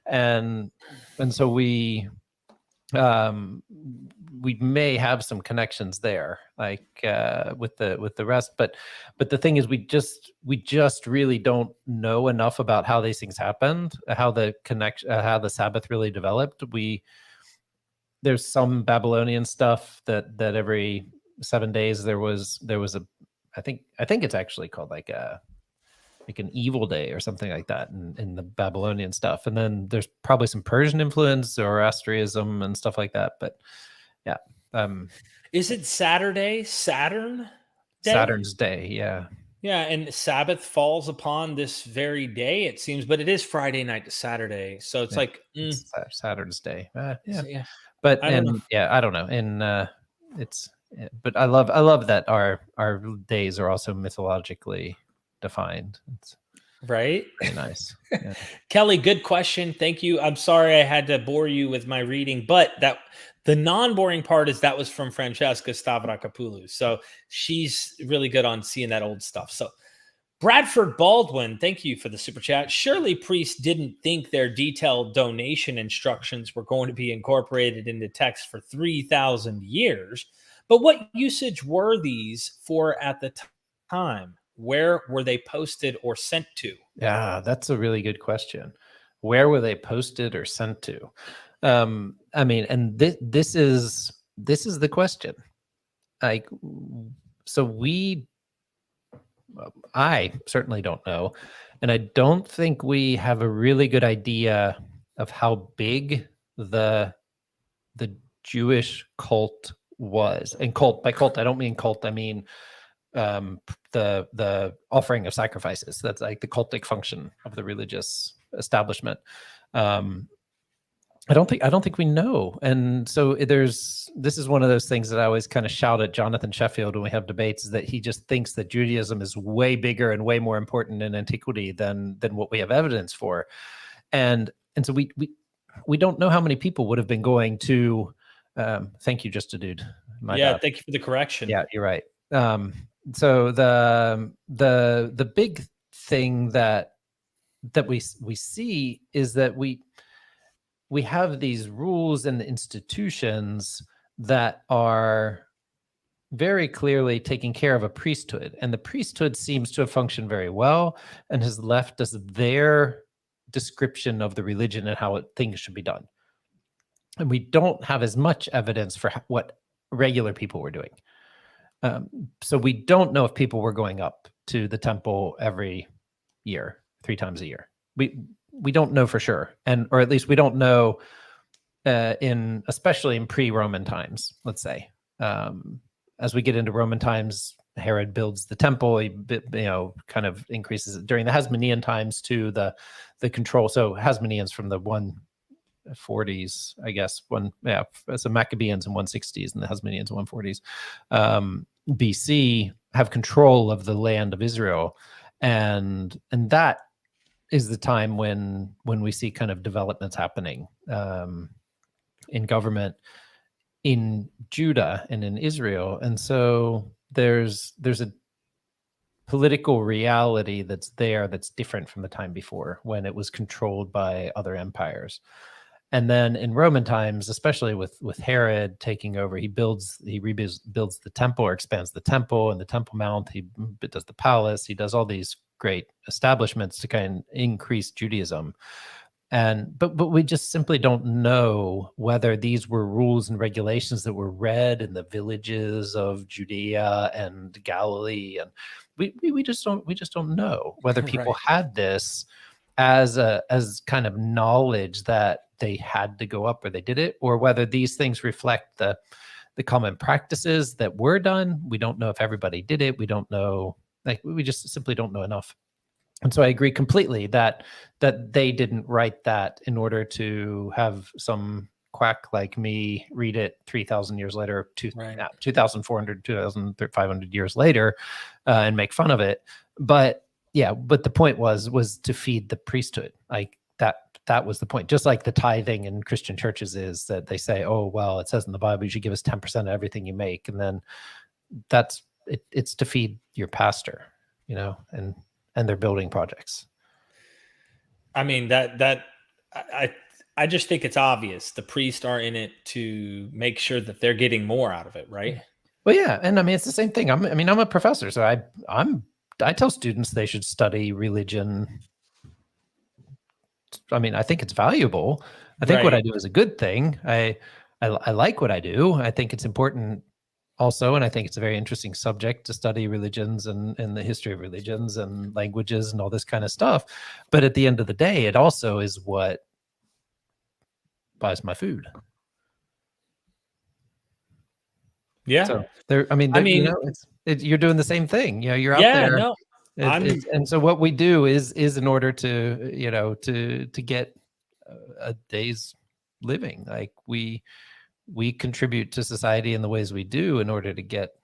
Speaker 2: and so we may have some connections there, like with the rest, but the thing is, we just really don't know enough about how these things happened, how the Sabbath really developed. There's some Babylonian stuff that every 7 days there was a, I think it's actually called like an evil day or something like that in the Babylonian stuff. And then there's probably some Persian influence, Zoroastrianism and stuff like that. But yeah.
Speaker 1: Is it Saturn Day?
Speaker 2: Saturn's Day, yeah.
Speaker 1: Yeah, and Sabbath falls upon this very day, it seems, but it is Friday night to Saturday. So it's
Speaker 2: it's Saturn's Day. Yeah.
Speaker 1: So, yeah.
Speaker 2: But I don't know. And but I love that our days are also mythologically defined. It's
Speaker 1: right.
Speaker 2: Very nice. Yeah.
Speaker 1: Kelly, good question. Thank you. I'm sorry I had to bore you with my reading, but the non-boring part is that was from Francesca Stavrakopoulos. So she's really good on seeing that old stuff. So Bradford Baldwin, thank you for the super chat. Surely priests didn't think their detailed donation instructions were going to be incorporated into text for 3,000 years. But what usage were these for at the time? Where were they posted or sent to?
Speaker 2: Yeah, that's a really good question. Where were they posted or sent to? I mean, and this is the question. Like, so I certainly don't know, and I don't think we have a really good idea of how big the Jewish cult was. And by cult, I don't mean cult. I mean the offering of sacrifices. That's like the cultic function of the religious establishment. I don't think we know. And so this is one of those things that I always kind of shout at Jonathan Sheffield when we have debates, is that he just thinks that Judaism is way bigger and way more important in antiquity than what we have evidence for. And so we don't know how many people would have been going to thank you, just a dude.
Speaker 1: Thank you for the correction.
Speaker 2: Yeah, you're right. So the big thing that we see is that we we have these rules and institutions that are very clearly taking care of a priesthood, and the priesthood seems to have functioned very well and has left us their description of the religion and how things should be done. And we don't have as much evidence for what regular people were doing. So we don't know if people were going up to the temple every year, 3 times a year. We don't know for sure, and or at least we don't know especially in pre-Roman times. Let's say as we get into Roman times, Herod builds the temple. He kind of increases it during the Hasmonean times too. The control. So Hasmoneans from the 140s, I guess. So Maccabeans in 160s and the Hasmoneans in 140s. BC have control of the land of Israel, and that is the time when we see kind of developments happening in government in Judah and in Israel. And so there's a political reality that's different from the time before, when it was controlled by other empires. And then in Roman times, especially with Herod taking over, he builds the temple, or expands the temple and the Temple Mount. He does the palace. He does all these great establishments to kind of increase Judaism. But we just simply don't know whether these were rules and regulations that were read in the villages of Judea and Galilee, and we just don't know whether people had this as kind of knowledge that they had to go up or they did it, or whether these things reflect the common practices that were done. We don't know if everybody did it. We don't know. We just simply don't know enough. And so I agree completely that they didn't write that in order to have some quack like me read it 3,000 years later, 2,400, 2,500 years later, and make fun of it. But the point was to feed the priesthood. Like that was the point. Just like the tithing in Christian churches is that they say, oh, well, it says in the Bible you should give us 10% of everything you make. And then it's to feed your pastor, and their building projects.
Speaker 1: I mean, I just think it's obvious. The priests are in it to make sure that they're getting more out of it, right?
Speaker 2: Well, yeah, and I mean it's the same thing. I'm a professor, so I tell students they should study religion. I mean, I think it's valuable. I think what I do is a good thing. I like what I do. I think it's important also, and I think it's a very interesting subject to study religions and the history of religions and languages and all this kind of stuff. But at the end of the day, it also is what buys my food.
Speaker 1: Yeah.
Speaker 2: So you're doing the same thing. You're out there.
Speaker 1: No,
Speaker 2: and so what we do is in order to to get a day's living, like we contribute to society in the ways we do in order to get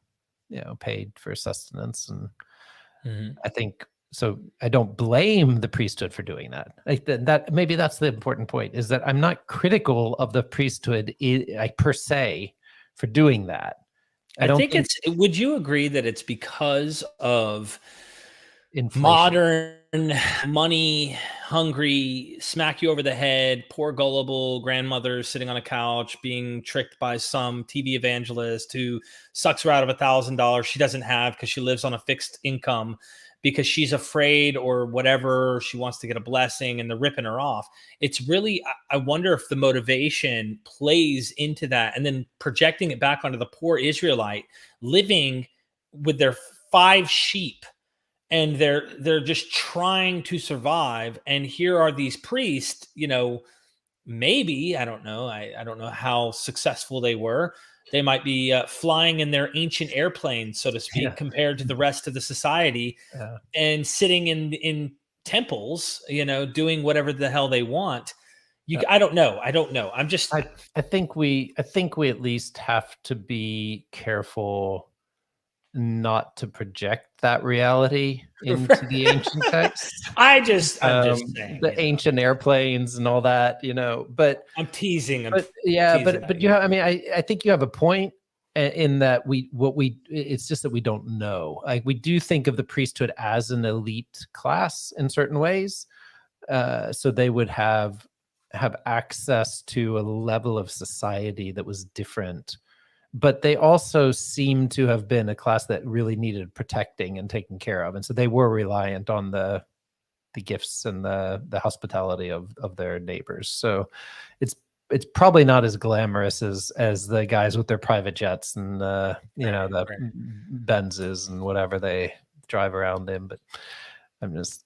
Speaker 2: paid for sustenance. And I think so. I don't blame the priesthood for doing that. That maybe that's the important point, is that I'm not critical of the priesthood per se for doing that.
Speaker 1: I think it's. Would you agree that it's because of
Speaker 2: inflation?
Speaker 1: Modern, money hungry, smack you over the head, poor gullible grandmother sitting on a couch being tricked by some TV evangelist who sucks her out of $1,000 she doesn't have because she lives on a fixed income because she's afraid or whatever, she wants to get a blessing, and they're ripping her off. It's really, I wonder if the motivation plays into that, and then projecting it back onto the poor Israelite living with their 5 sheep, and they're just trying to survive. And here are these priests, maybe, I don't know. I don't know how successful they were. They might be flying in their ancient airplanes, so to speak, compared to the rest of the society, and sitting in temples, doing whatever the hell they want. I don't know. I'm just.
Speaker 2: I think we at least have to be careful not to project that reality into the ancient texts.
Speaker 1: I'm just saying,
Speaker 2: the ancient airplanes and all that, but
Speaker 1: I'm teasing.
Speaker 2: But you have, I think you have a point in that it's just that we don't know. Like, we do think of the priesthood as an elite class in certain ways. So they would have have access to a level of society that was different, but they also seem to have been a class that really needed protecting and taking care of, and so they were reliant on the gifts and the hospitality of their neighbors. So it's probably not as glamorous as the guys with their private jets and the Benzes and whatever they drive around in. But I'm just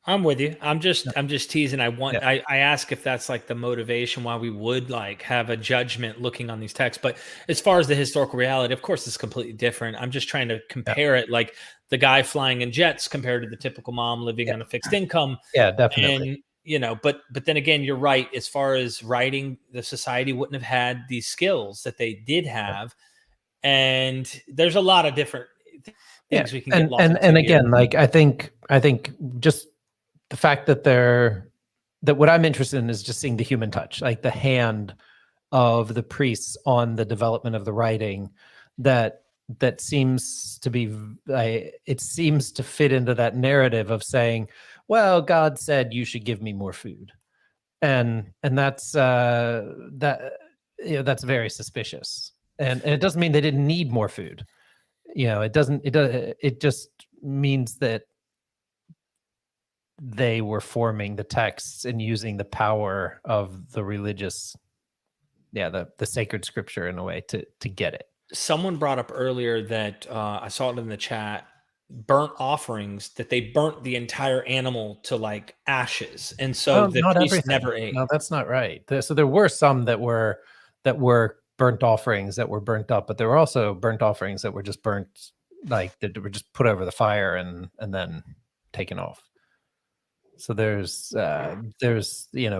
Speaker 1: I'm with you. I'm just teasing.
Speaker 2: Yeah.
Speaker 1: I ask if that's like the motivation why we would like have a judgment looking on these texts. But as far as the historical reality, of course, it's completely different. I'm just trying to compare it, like the guy flying in jets compared to the typical mom living on a fixed income.
Speaker 2: Yeah, definitely.
Speaker 1: And but then again, you're right. As far as writing, the society wouldn't have had these skills that they did have, and there's a lot of different things we can get lost into
Speaker 2: and
Speaker 1: here.
Speaker 2: again, like I think just the fact that what I'm interested in is just seeing the human touch, like the hand of the priests on the development of the writing, that seems to be, it seems to fit into that narrative of saying, well, God said you should give me more food, and that's that's very suspicious, and it doesn't mean they didn't need more food. It just means that they were forming the texts and using the power of the religious, the sacred scripture in a way to get it.
Speaker 1: Someone brought up earlier that I saw it in the chat, burnt offerings, that they burnt the entire animal to like ashes, and so the
Speaker 2: not
Speaker 1: priest
Speaker 2: everything.
Speaker 1: never ate.
Speaker 2: No, that's not right. So there were some that were burnt offerings that were burnt up, but there were also burnt offerings that were just burnt, like that were just put over the fire and then taken off. So there's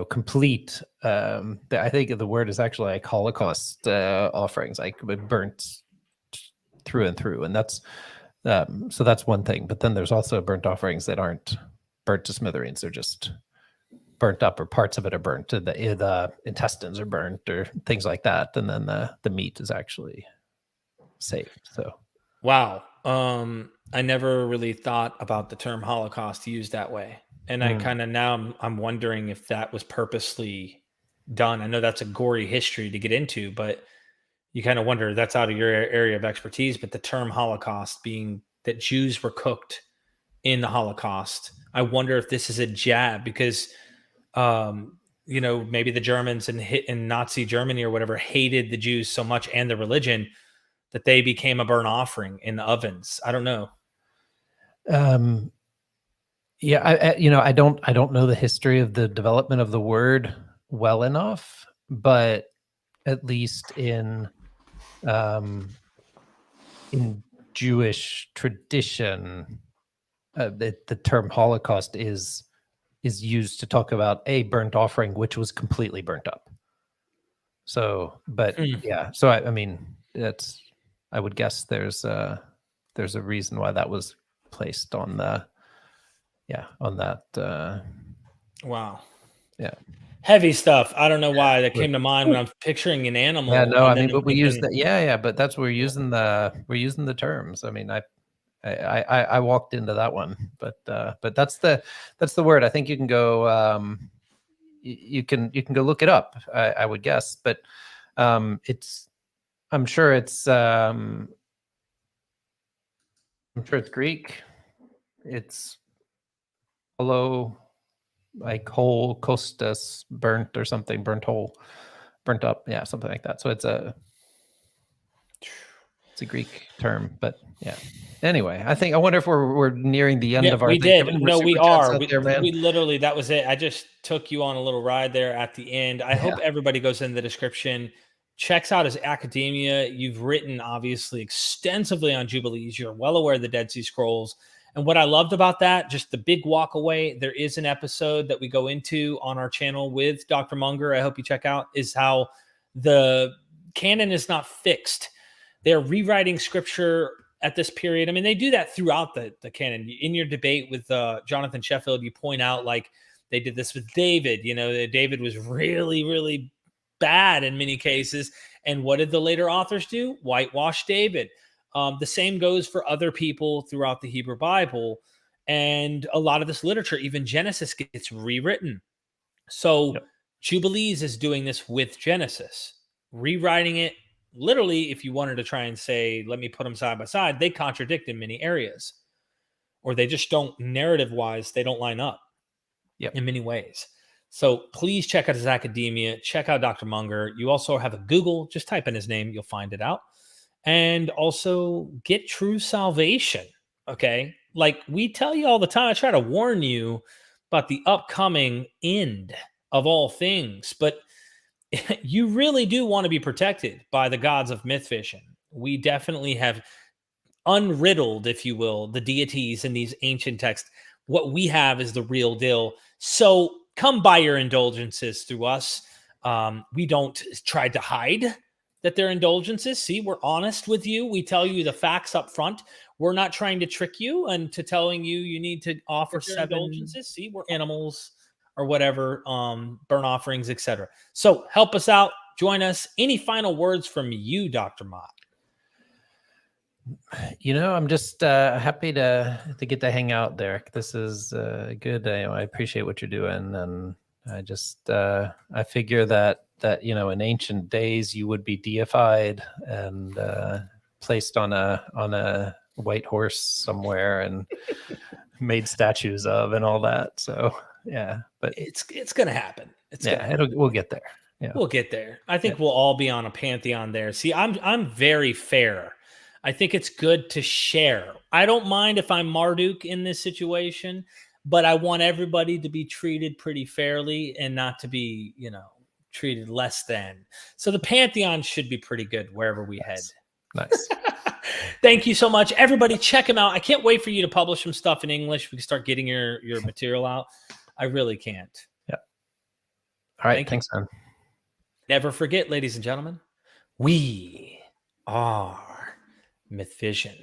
Speaker 2: complete. I think the word is actually like Holocaust offerings, like burnt through and through, and that's so that's one thing. But then there's also burnt offerings that aren't burnt to smithereens; they're just burnt up, or parts of it are burnt. The intestines are burnt, or things like that, and then the meat is actually saved. So
Speaker 1: wow, I never really thought about the term Holocaust used that way. And I kind of now I'm wondering if that was purposely done. I know that's a gory history to get into, but you kind of wonder, that's out of your area of expertise. But the term Holocaust, being that Jews were cooked in the Holocaust, I wonder if this is a jab because, maybe the Germans in Nazi Germany or whatever hated the Jews so much and the religion that they became a burnt offering in the ovens. I don't know.
Speaker 2: Yeah, I don't know the history of the development of the word well enough, but at least in Jewish tradition, the term Holocaust is used to talk about a burnt offering which was completely burnt up. So, but so I mean, I would guess there's a reason why that was placed on the. On that.
Speaker 1: Wow.
Speaker 2: Yeah.
Speaker 1: Heavy stuff. I don't know why that came to mind when I'm picturing an animal.
Speaker 2: Yeah, no, I mean, but we use that. Yeah, but that's we're using the terms. I mean, I walked into that one, but that's the word. I think you can go. You can go look it up. I would guess, but I'm sure it's Greek. It's hello, like whole costas, burnt or something, burnt whole, burnt up, something like that. So it's a Greek term, but anyway, I wonder if we're nearing the end of our
Speaker 1: we
Speaker 2: thing.
Speaker 1: did. No, we are. We literally, that was it. I just took you on a little ride there at the end. I hope everybody goes in the description, checks out his academia. You've written obviously extensively on Jubilees. You're well aware of the Dead Sea Scrolls. And what I loved about that, just the big walk away, there is an episode that we go into on our channel with Dr. Monger, I hope you check out, is how the canon is not fixed. They're rewriting scripture at this period. I mean, they do that throughout the canon. In your debate with Jonathan Sheffield, you point out like they did this with David. David was really, really bad in many cases. And what did the later authors do? Whitewash David. The same goes for other people throughout the Hebrew Bible. And a lot of this literature, even Genesis, gets rewritten. So Jubilees is doing this with Genesis, rewriting it. Literally, if you wanted to try and say, let me put them side by side, they contradict in many areas, or they just don't, narrative wise, they don't line up in many ways. So please check out his academia. Check out Dr. Monger. You also have a Google. Just type in his name. You'll find it out. And also get true salvation. Okay. Like we tell you all the time, I try to warn you about the upcoming end of all things, but you really do want to be protected by the gods of MythVision. We definitely have unriddled, if you will, the deities in these ancient texts. What we have is the real deal. So come by your indulgences through us. We don't try to hide that they're indulgences. See, we're honest with you. We tell you the facts up front. We're not trying to trick you and to telling you you need to offer 7 indulgences. See, we're animals or whatever, burnt offerings, etc. So help us out. Join us. Any final words from you, Dr. Mott?
Speaker 2: I'm just happy to get to hang out, Derek. This is good. I appreciate what you're doing, and I just I figure that in ancient days you would be deified and placed on a white horse somewhere and made statues of and all that. So yeah, but
Speaker 1: it's gonna happen.
Speaker 2: We'll get there. Yeah,
Speaker 1: we'll get there. I think we'll all be on a pantheon there. See, I'm very fair. I think it's good to share. I don't mind if I'm Marduk in this situation, but I want everybody to be treated pretty fairly and not to be, treated less than. So the pantheon should be pretty good wherever we head.
Speaker 2: Nice.
Speaker 1: Thank you so much. Everybody check him out. I can't wait for you to publish some stuff in English. We can start getting your material out. I really can't.
Speaker 2: Yeah. All right. Thanks, man.
Speaker 1: Never forget, ladies and gentlemen, we are MythVision.